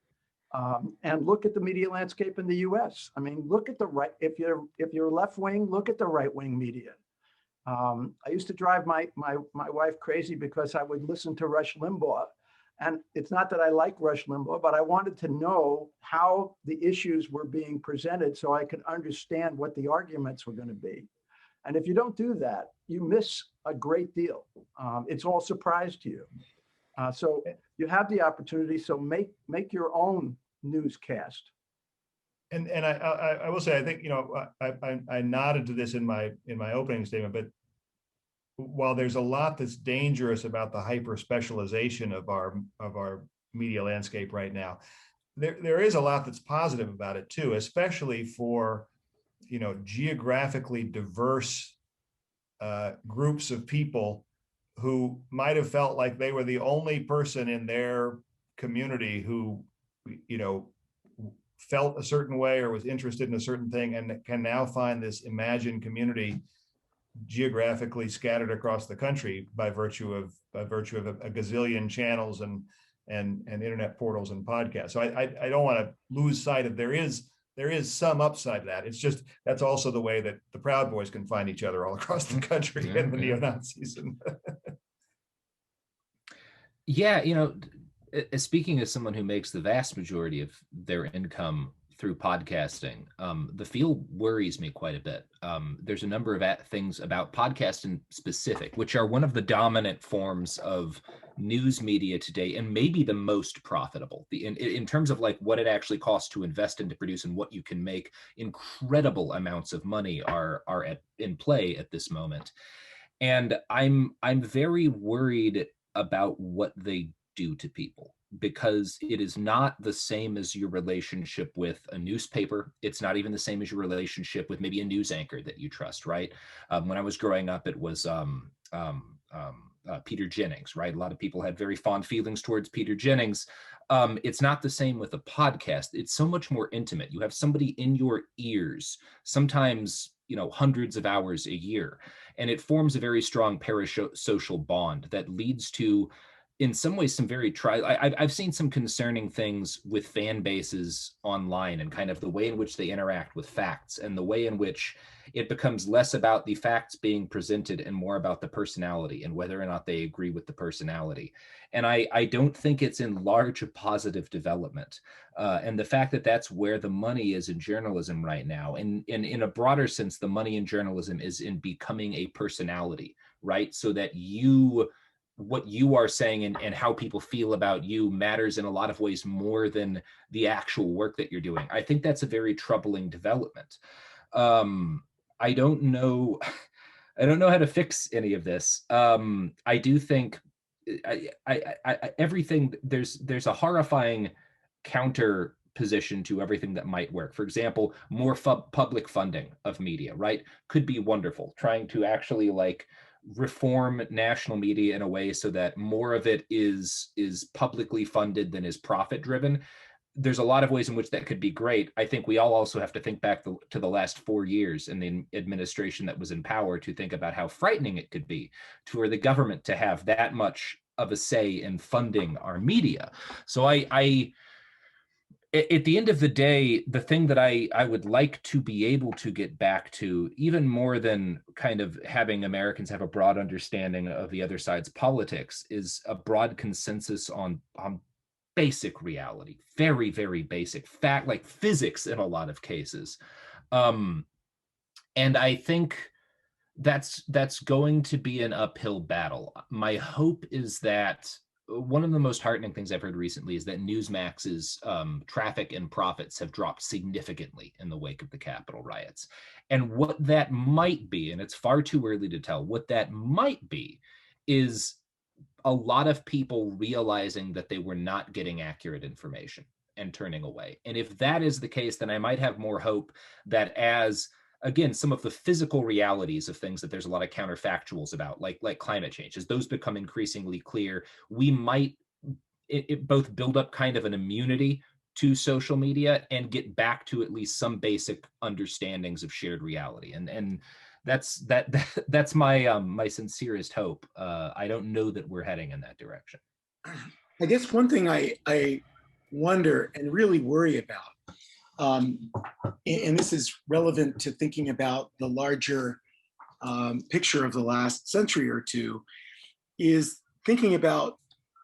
And look at the media landscape in the US. I mean, look at the right, if you're left wing, look at the right wing media. I used to drive my wife crazy because I would listen to Rush Limbaugh. And it's not that I like Rush Limbaugh, but I wanted to know how the issues were being presented so I could understand what the arguments were going to be. And if you don't do that, you miss a great deal. It's all surprise to you. So you have the opportunity, so make your own newscast. And I will say, I think, you know, I nodded to this in my opening statement, but while there's a lot that's dangerous about the hyper specialization of our media landscape right now, there is a lot that's positive about it too, especially for, you know, geographically diverse groups of people who might have felt like they were the only person in their community who, you know, felt a certain way or was interested in a certain thing, and can now find this imagined community geographically scattered across the country by virtue of a gazillion channels and internet portals and podcasts. So I don't want to lose sight of there is some upside to that. It's just that's also the way that the Proud Boys can find each other all across the country and the neo-Nazis. Yeah, you know, speaking as someone who makes the vast majority of their income through podcasting, the field worries me quite a bit. There's a number of things about podcasting specific, which are one of the dominant forms of news media today, and maybe the most profitable. In terms of like what it actually costs to invest and to produce and what you can make, incredible amounts of money are in play at this moment. And I'm very worried about what they do to people, because it is not the same as your relationship with a newspaper. It's not even the same as your relationship with maybe a news anchor that you trust, right? When I was growing up, it was Peter Jennings, right? A lot of people had very fond feelings towards Peter Jennings. It's not the same with a podcast. It's so much more intimate. You have somebody in your ears, sometimes, you know, hundreds of hours a year, and it forms a very strong parasocial bond that leads to, in some ways, some very I've seen some concerning things with fan bases online and kind of the way in which they interact with facts, and the way in which it becomes less about the facts being presented and more about the personality and whether or not they agree with the personality. And I don't think it's in large a positive development. And the fact that that's where the money is in journalism right now, and in a broader sense, the money in journalism is in becoming a personality, right? So that what you are saying and how people feel about you matters in a lot of ways more than the actual work that you're doing. I think that's a very troubling development. I don't know how to fix any of this. I do think everything, there's a horrifying counter position to everything that might work. For example, more public funding of media, right? Could be wonderful. Trying to actually like reform national media in a way so that more of it is publicly funded than is profit driven. There's a lot of ways in which that could be great. I think we all also have to think back to the last 4 years in the administration that was in power to think about how frightening it could be for the government to have that much of a say in funding our media. So at the end of the day, the thing that I would like to be able to get back to, even more than kind of having Americans have a broad understanding of the other side's politics, is a broad consensus on basic reality, very, very basic fact, like physics in a lot of cases. And I think that's going to be an uphill battle. My hope is that one of the most heartening things I've heard recently is that Newsmax's traffic and profits have dropped significantly in the wake of the Capitol riots. And what that might be, and it's far too early to tell, what that might be is a lot of people realizing that they were not getting accurate information. and turning away. And if that is the case, then I might have more hope that as, again, some of the physical realities of things that there's a lot of counterfactuals about, like climate change, as those become increasingly clear, we might it both build up kind of an immunity to social media and get back to at least some basic understandings of shared reality. And that's my my sincerest hope. I don't know that we're heading in that direction. I guess one thing I wonder and really worry about, and this is relevant to thinking about the larger picture of the last century or two, is thinking about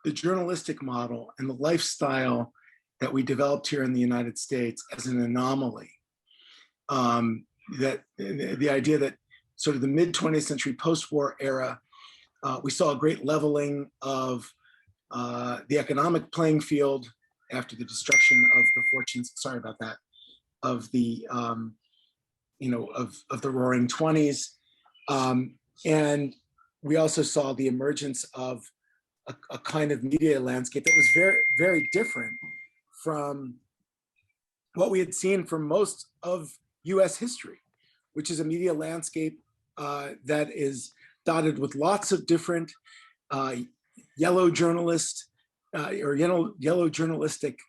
the journalistic model and the lifestyle that we developed here in the United States as an anomaly. That the idea that sort of the mid 20th century post-war era, we saw a great leveling of the economic playing field after the destruction of the fortunes, sorry about that, of the, of the roaring 20s. And we also saw the emergence of a kind of media landscape that was very, very different from what we had seen for most of US history, which is a media landscape that is dotted with lots of different yellow journalists or yellow journalistic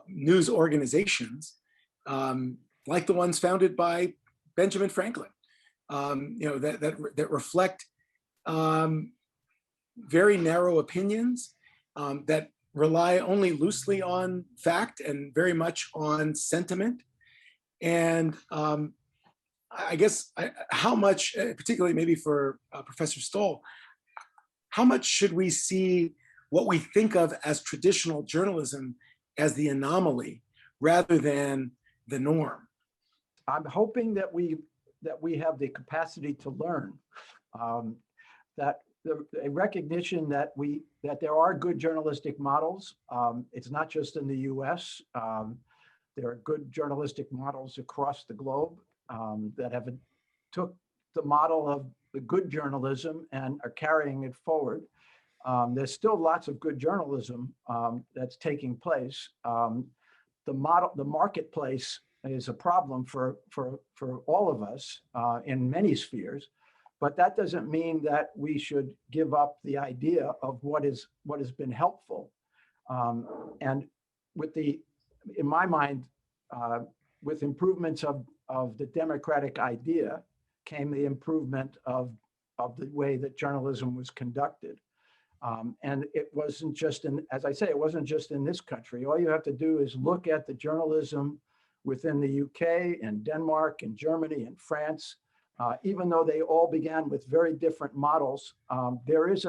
news organizations, like the ones founded by Benjamin Franklin, that reflect very narrow opinions that rely only loosely on fact and very much on sentiment. And I guess how much, particularly maybe for Professor Stohl, how much should we see what we think of as traditional journalism as the anomaly rather than the norm? I'm hoping that we have the capacity to learn, that a recognition that there are good journalistic models. It's not just in the US. There are good journalistic models across the globe that have took the model of the good journalism and are carrying it forward. There's still lots of good journalism that's taking place. The marketplace is a problem for all of us in many spheres, but that doesn't mean that we should give up the idea of what has been helpful. And in my mind, with improvements of the democratic idea came the improvement of the way that journalism was conducted. And it wasn't just as I say, it wasn't just in this country. All you have to do is look at the journalism within the UK and Denmark and Germany and France. Even though they all began with very different models, there is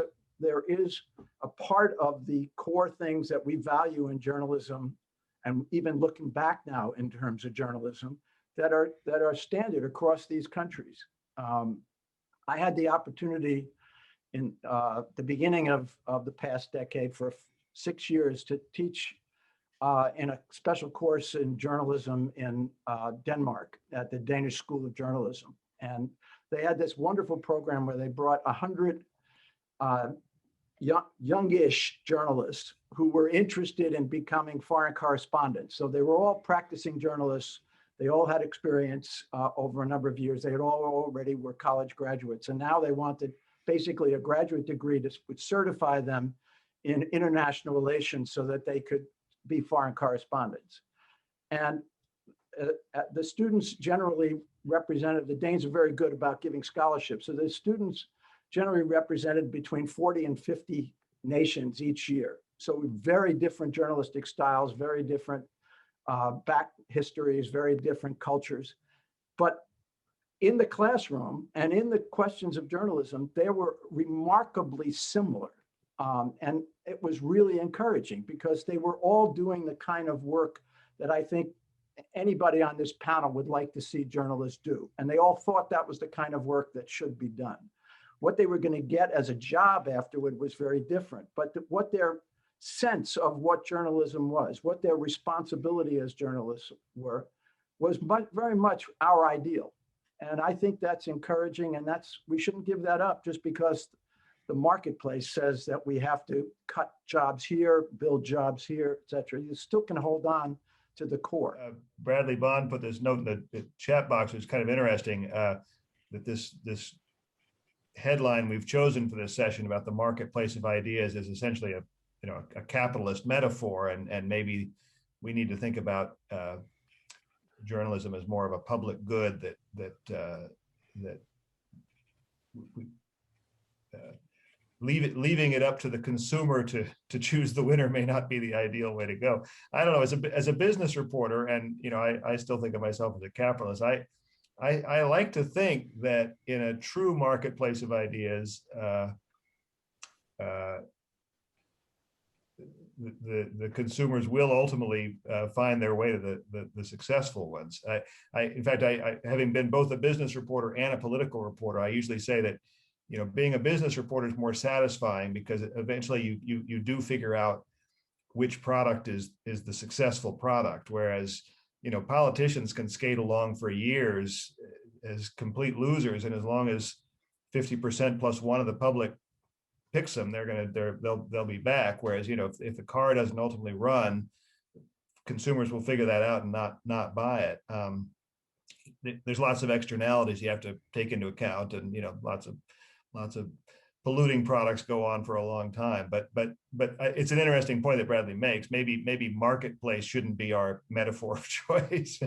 a part of the core things that we value in journalism, and even looking back now in terms of journalism, that are standard across these countries. I had the opportunity in the beginning of the past decade for 6 years to teach in a special course in journalism in Denmark at the Danish School of Journalism. And they had this wonderful program where they brought 100 youngish journalists who were interested in becoming foreign correspondents. So they were all practicing journalists. They all had experience over a number of years. They had all already were college graduates. And now they wanted basically a graduate degree that would certify them in international relations so that they could be foreign correspondents. And the students generally represented, the Danes are very good about giving scholarships. So the students generally represented between 40 and 50 nations each year. So very different journalistic styles, very different back histories, very different cultures. But in the classroom and in the questions of journalism, they were remarkably similar. And it was really encouraging because they were all doing the kind of work that I think anybody on this panel would like to see journalists do. And they all thought that was the kind of work that should be done. What they were going to get as a job afterward was very different, but what their sense of what journalism was, what their responsibility as journalists were, was very much our ideal. And I think that's encouraging, and we shouldn't give that up just because the marketplace says that we have to cut jobs here, build jobs here, et cetera, you still can hold on to the core. Bradley Bond put this note in the chat box. It was kind of interesting that this headline we've chosen for this session about the marketplace of ideas is essentially a capitalist metaphor, and maybe we need to think about journalism as more of a public good that leaving it up to the consumer to choose the winner may not be the ideal way to go. I don't know, as a business reporter, and I still think of myself as a capitalist. I like to think that in a true marketplace of ideas, the consumers will ultimately find their way to the successful ones. In fact, having been both a business reporter and a political reporter, I usually say that being a business reporter is more satisfying because eventually you do figure out which product is the successful product, whereas politicians can skate along for years as complete losers, and as long as 50% plus one of the public picks them, they'll be back. Whereas if the car doesn't ultimately run, consumers will figure that out and not buy it. There's lots of externalities you have to take into account, and lots of polluting products go on for a long time. But it's an interesting point that Bradley makes. Maybe marketplace shouldn't be our metaphor of choice.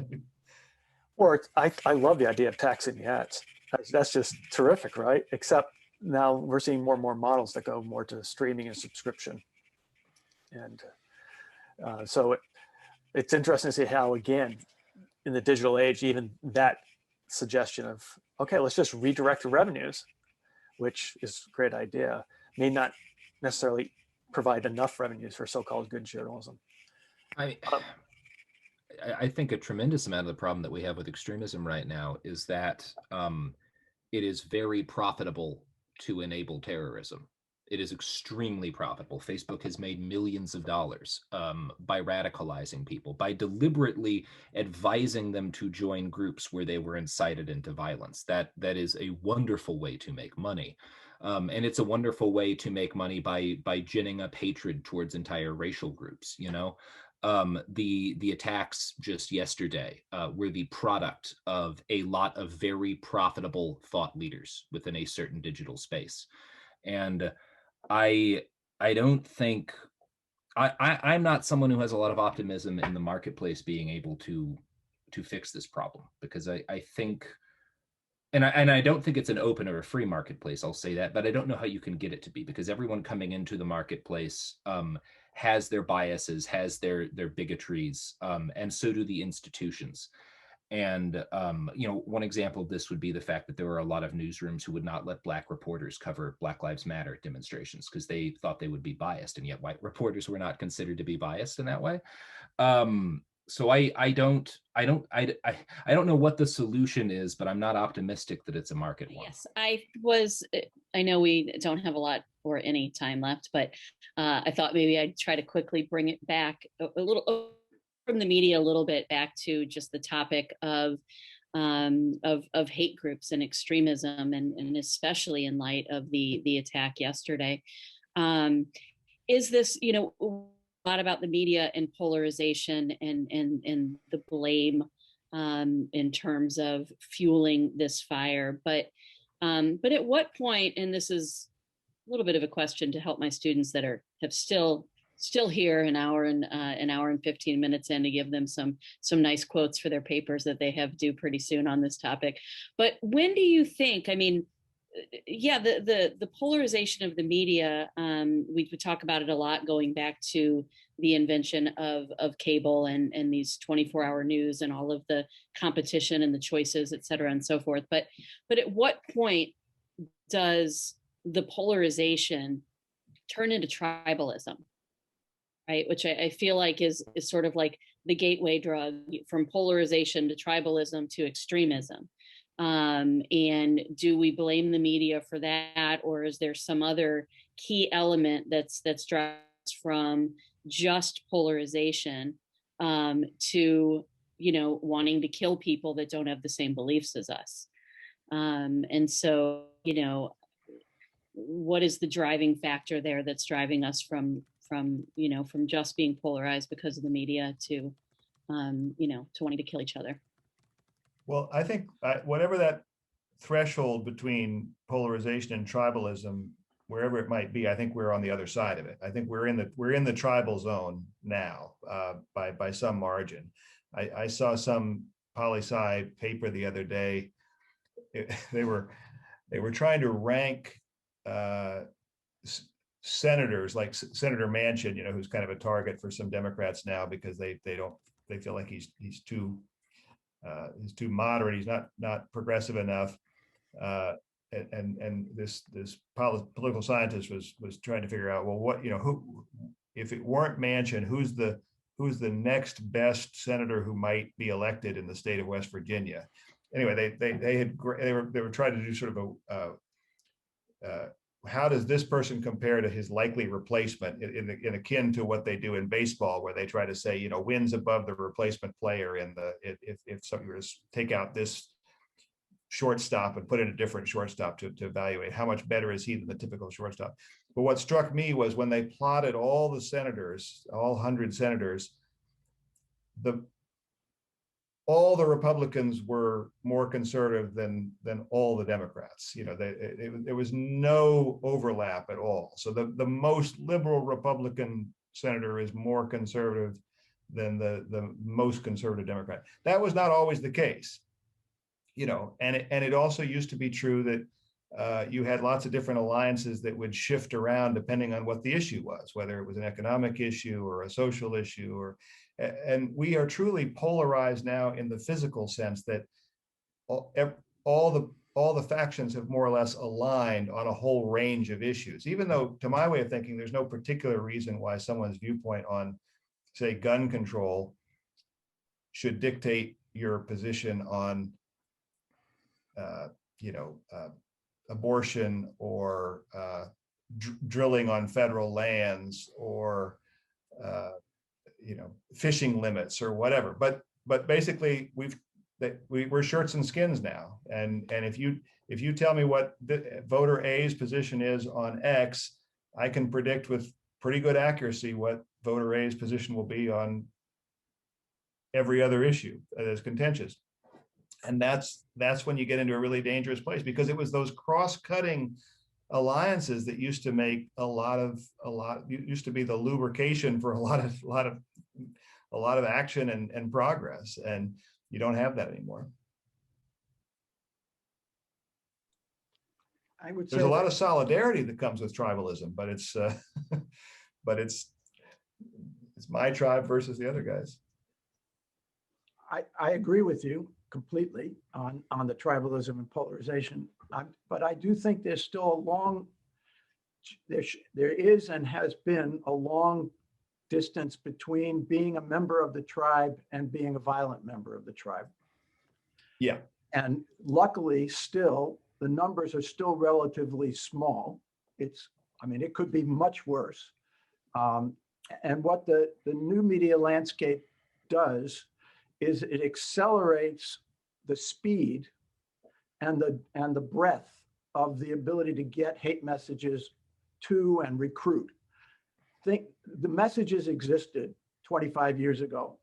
Or I love the idea of taxing the ads. That's just terrific, right? Except now we're seeing more and more models that go more to streaming and subscription. And so it's interesting to see how, again, in the digital age, even that suggestion of, okay, let's just redirect the revenues, which is a great idea, may not necessarily provide enough revenues for so-called good journalism. I think a tremendous amount of the problem that we have with extremism right now is that it is very profitable to enable terrorism. It is extremely profitable. Facebook has made millions of dollars by radicalizing people, by deliberately advising them to join groups where they were incited into violence. That is a wonderful way to make money. And it's a wonderful way to make money by ginning up hatred towards entire racial groups. The attacks just yesterday were the product of a lot of very profitable thought leaders within a certain digital space. And I don't think I'm not someone who has a lot of optimism in the marketplace being able to fix this problem, because I think, and I don't think it's an open or a free marketplace, I'll say that, but I don't know how you can get it to be, because everyone coming into the marketplace has their biases, has their bigotries, and so do the institutions. And one example of this would be the fact that there were a lot of newsrooms who would not let Black reporters cover Black Lives Matter demonstrations because they thought they would be biased, and yet white reporters were not considered to be biased in that way. So I don't know what the solution is, but I'm not optimistic that it's a market one. Yes, I know we don't have a lot or any time left, but I thought maybe I'd try to quickly bring it back a little from the media, a little bit back to just the topic of hate groups and extremism, and especially in light of the attack yesterday. Is this, a lot about the media and polarization and the blame in terms of fueling this fire, but at what point, and this is a little bit of a question to help my students that have still here an hour and 15 minutes in, to give them some nice quotes for their papers that they have due pretty soon on this topic. But when do you think, the polarization of the media, we talk about it a lot going back to the invention of cable and these 24-hour news and all of the competition and the choices, et cetera, and so forth. But at what point does the polarization turn into tribalism? Right, which I feel like is sort of like the gateway drug from polarization to tribalism to extremism. And do we blame the media for that, or is there some other key element that's drives from just polarization to wanting to kill people that don't have the same beliefs as us? And so what is the driving factor there that's driving us from just being polarized because of the media to to wanting to kill each other? Well, I think whatever that threshold between polarization and tribalism, wherever it might be, I think we're on the other side of it. I think we're in the tribal zone now by some margin. I saw some poli-sci paper the other day. They were trying to rank senators, like Senator Manchin, who's kind of a target for some Democrats now because they feel like he's too moderate. He's not progressive enough. And this political scientist was trying to figure out, well, who, if it weren't Manchin, who's the next best senator who might be elected in the state of West Virginia? Anyway, they were trying to do sort of how does this person compare to his likely replacement in akin to what they do in baseball, where they try to say, wins above the replacement player if somebody were to take out this shortstop and put in a different shortstop to evaluate how much better is he than the typical shortstop. But what struck me was when they plotted all the senators, all 100 senators, all the Republicans were more conservative than all the Democrats. There was no overlap at all. So the most liberal Republican senator is more conservative than the most conservative Democrat. That was not always the case. And it also used to be true that you had lots of different alliances that would shift around depending on what the issue was, whether it was an economic issue or a social issue, and we are truly polarized now in the physical sense that all the factions have more or less aligned on a whole range of issues, even though, to my way of thinking, there's no particular reason why someone's viewpoint on, say, gun control should dictate your position on abortion or drilling on federal lands or fishing limits or whatever. But basically, we're shirts and skins now. And if you tell me what voter A's position is on X, I can predict with pretty good accuracy what voter A's position will be on every other issue that is contentious. And that's when you get into a really dangerous place, because it was those cross-cutting alliances that used to make used to be the lubrication for a lot of action and progress, and you don't have that anymore. I would say there's a lot of solidarity that comes with tribalism, but it's my tribe versus the other guys. I agree with you completely on the tribalism and polarization, but I do think there's still there is and has been a long distance between being a member of the tribe and being a violent member of the tribe. Yeah. And luckily, still, the numbers are still relatively small. It could be much worse. And what the new media landscape does is it accelerates the speed and the breadth of the ability to get hate messages to and recruit. The messages existed 25 years ago,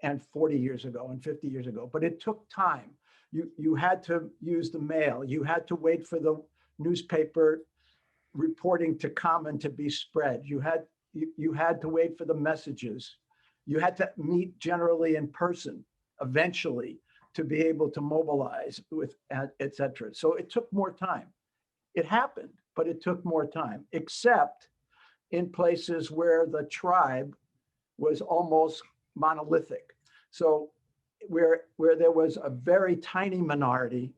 and 40 years ago and 50 years ago, but it took time. You had to use the mail. You had to wait for the newspaper reporting to come and to be spread. You had to wait for the messages. You had to meet generally in person eventually to be able to mobilize with, et cetera. So it took more time. It happened, but it took more time, except in places where the tribe was almost monolithic. So where there was a very tiny minority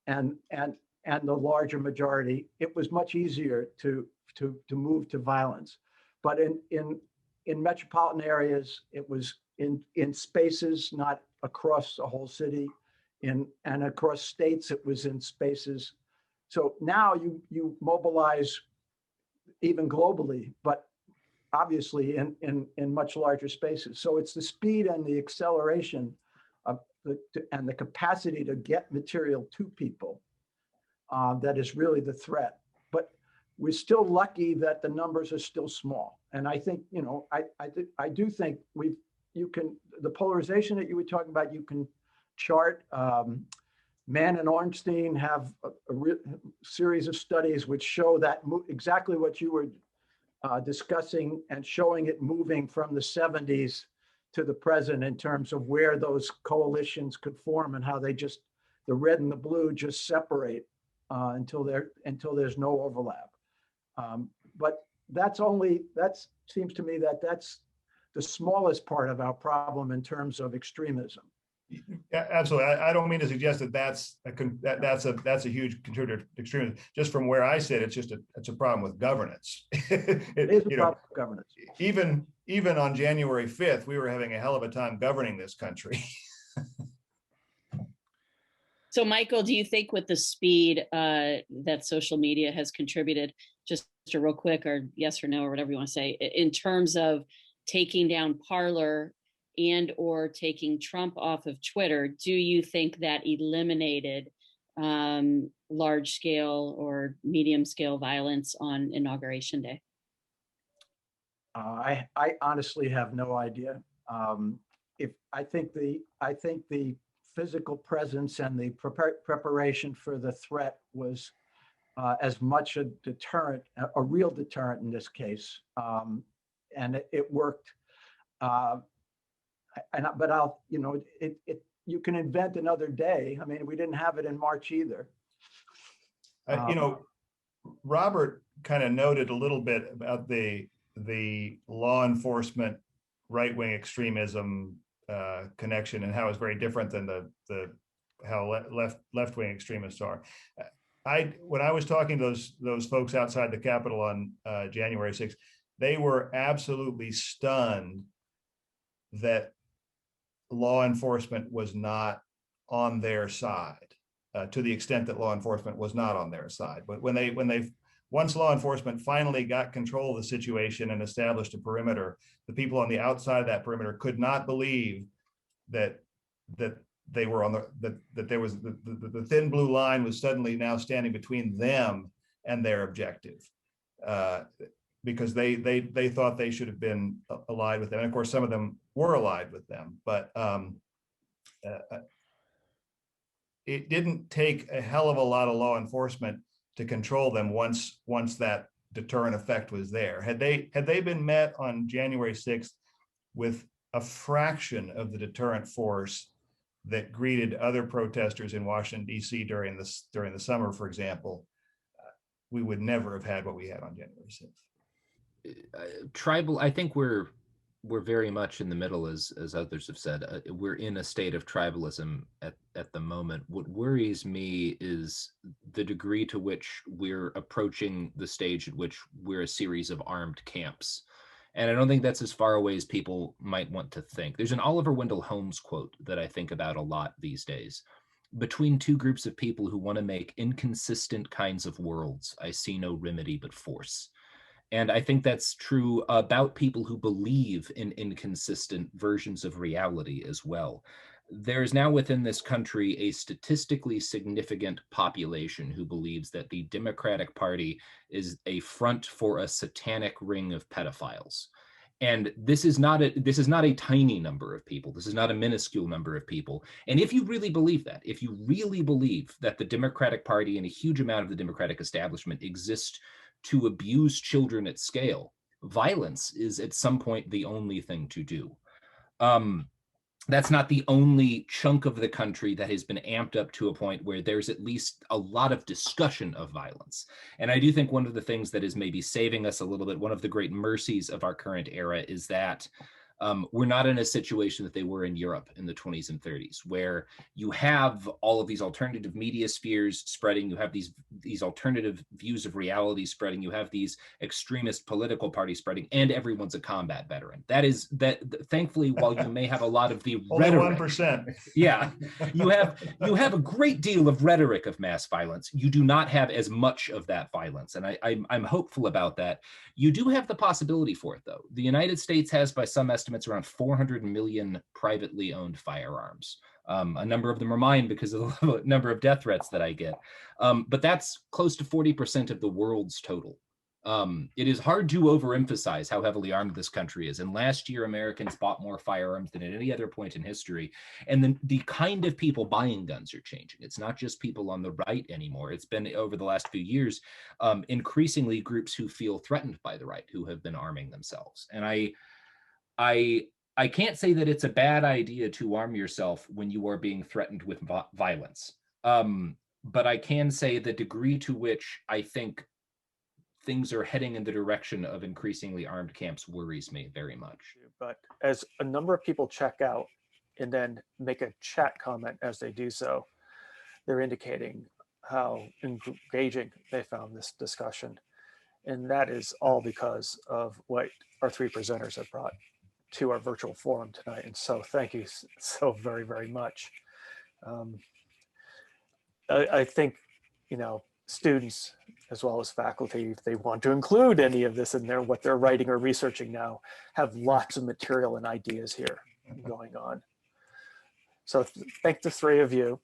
and the larger majority, it was much easier to move to violence. But in metropolitan areas, it was in spaces, not across the whole city, and across states, it was in spaces. So now you mobilize even globally, but obviously in much larger spaces. So it's the speed and the acceleration of the capacity to get material to people that is really the threat. we're still lucky that the numbers are still small. And I think, you know, I do think the polarization that you were talking about, you can chart. Mann and Ornstein have a series of studies which show that exactly what you were discussing, and showing it moving from the 70s to the present in terms of where those coalitions could form and how they just, the red and the blue just separate until there's no overlap. But that seems to me that's the smallest part of our problem in terms of extremism. Yeah, absolutely. I don't mean to suggest that that's a huge contributor to extremism. Just from where I sit, it's a problem with governance. It is a problem with governance. Even on January 5th, we were having a hell of a time governing this country. So, Michael, do you think with the speed that social media has contributed, just a real quick or yes or no or whatever you want to say, in terms of taking down Parler and or taking Trump off of Twitter, do you think that eliminated large scale or medium scale violence on Inauguration Day? I honestly have no idea. I think the physical presence and the preparation for the threat was as much a deterrent, a real deterrent in this case, and it worked. But you can invent another day. I mean, we didn't have it in March either. Robert kind of noted a little bit about the law enforcement right-wing extremism connection and how it's very different than how left-wing extremists are. When I was talking to those folks outside the Capitol on January 6th, they were absolutely stunned that law enforcement was not on their side, to the extent that law enforcement was not on their side. But once law enforcement finally got control of the situation and established a perimeter, the people on the outside of that perimeter could not believe that they were that there was the thin blue line was suddenly now standing between them and their objective, because they thought they should have been allied with them. And of course, some of them were allied with them, but it didn't take a hell of a lot of law enforcement to control them once that deterrent effect was there. Had they been met on January 6th with a fraction of the deterrent force that greeted other protesters in Washington, D.C. during the summer, for example, we would never have had what we had on January 6th. Tribal, I think we're very much in the middle, as others have said. We're in a state of tribalism at the moment. What worries me is the degree to which we're approaching the stage at which we're a series of armed camps. And I don't think that's as far away as people might want to think. There's an Oliver Wendell Holmes quote that I think about a lot these days. Between two groups of people who want to make inconsistent kinds of worlds, I see no remedy but force. And I think that's true about people who believe in inconsistent versions of reality as well. There's now within this country a statistically significant population who believes that the Democratic Party is a front for a satanic ring of pedophiles. And this is not a tiny number of people. This is not a minuscule number of people. And if you really believe that, if you really believe that the Democratic Party and a huge amount of the Democratic establishment exist to abuse children at scale, violence is at some point the only thing to do. That's not the only chunk of the country that has been amped up to a point where there's at least a lot of discussion of violence. And I do think one of the things that is maybe saving us a little bit, one of the great mercies of our current era, is that we're not in a situation that they were in Europe in the 20s and 30s, where you have all of these alternative media spheres spreading, you have these alternative views of reality spreading, you have these extremist political parties spreading, and everyone's a combat veteran. Thankfully, while you may have a lot of the rhetoric, 1%. Yeah, you have a great deal of rhetoric of mass violence. You do not have as much of that violence, and I'm hopeful about that. You do have the possibility for it, though. The United States has, by some estimates, estimates around 400 million privately owned firearms. A number of them are mine because of the number of death threats that I get. But that's close to 40% of the world's total. It is hard to overemphasize how heavily armed this country is. And last year, Americans bought more firearms than at any other point in history. And then the kind of people buying guns are changing. It's not just people on the right anymore. It's been over the last few years, increasingly groups who feel threatened by the right, who have been arming themselves. And I can't say that it's a bad idea to arm yourself when you are being threatened with violence. But I can say the degree to which I think things are heading in the direction of increasingly armed camps worries me very much. But as a number of people check out and then make a chat comment as they do so, they're indicating how engaging they found this discussion. And that is all because of what our three presenters have brought to our virtual forum tonight. And so thank you so very, very much. I think, students as well as faculty, if they want to include any of this in there, what they're writing or researching now, have lots of material and ideas here going on. So thank the three of you.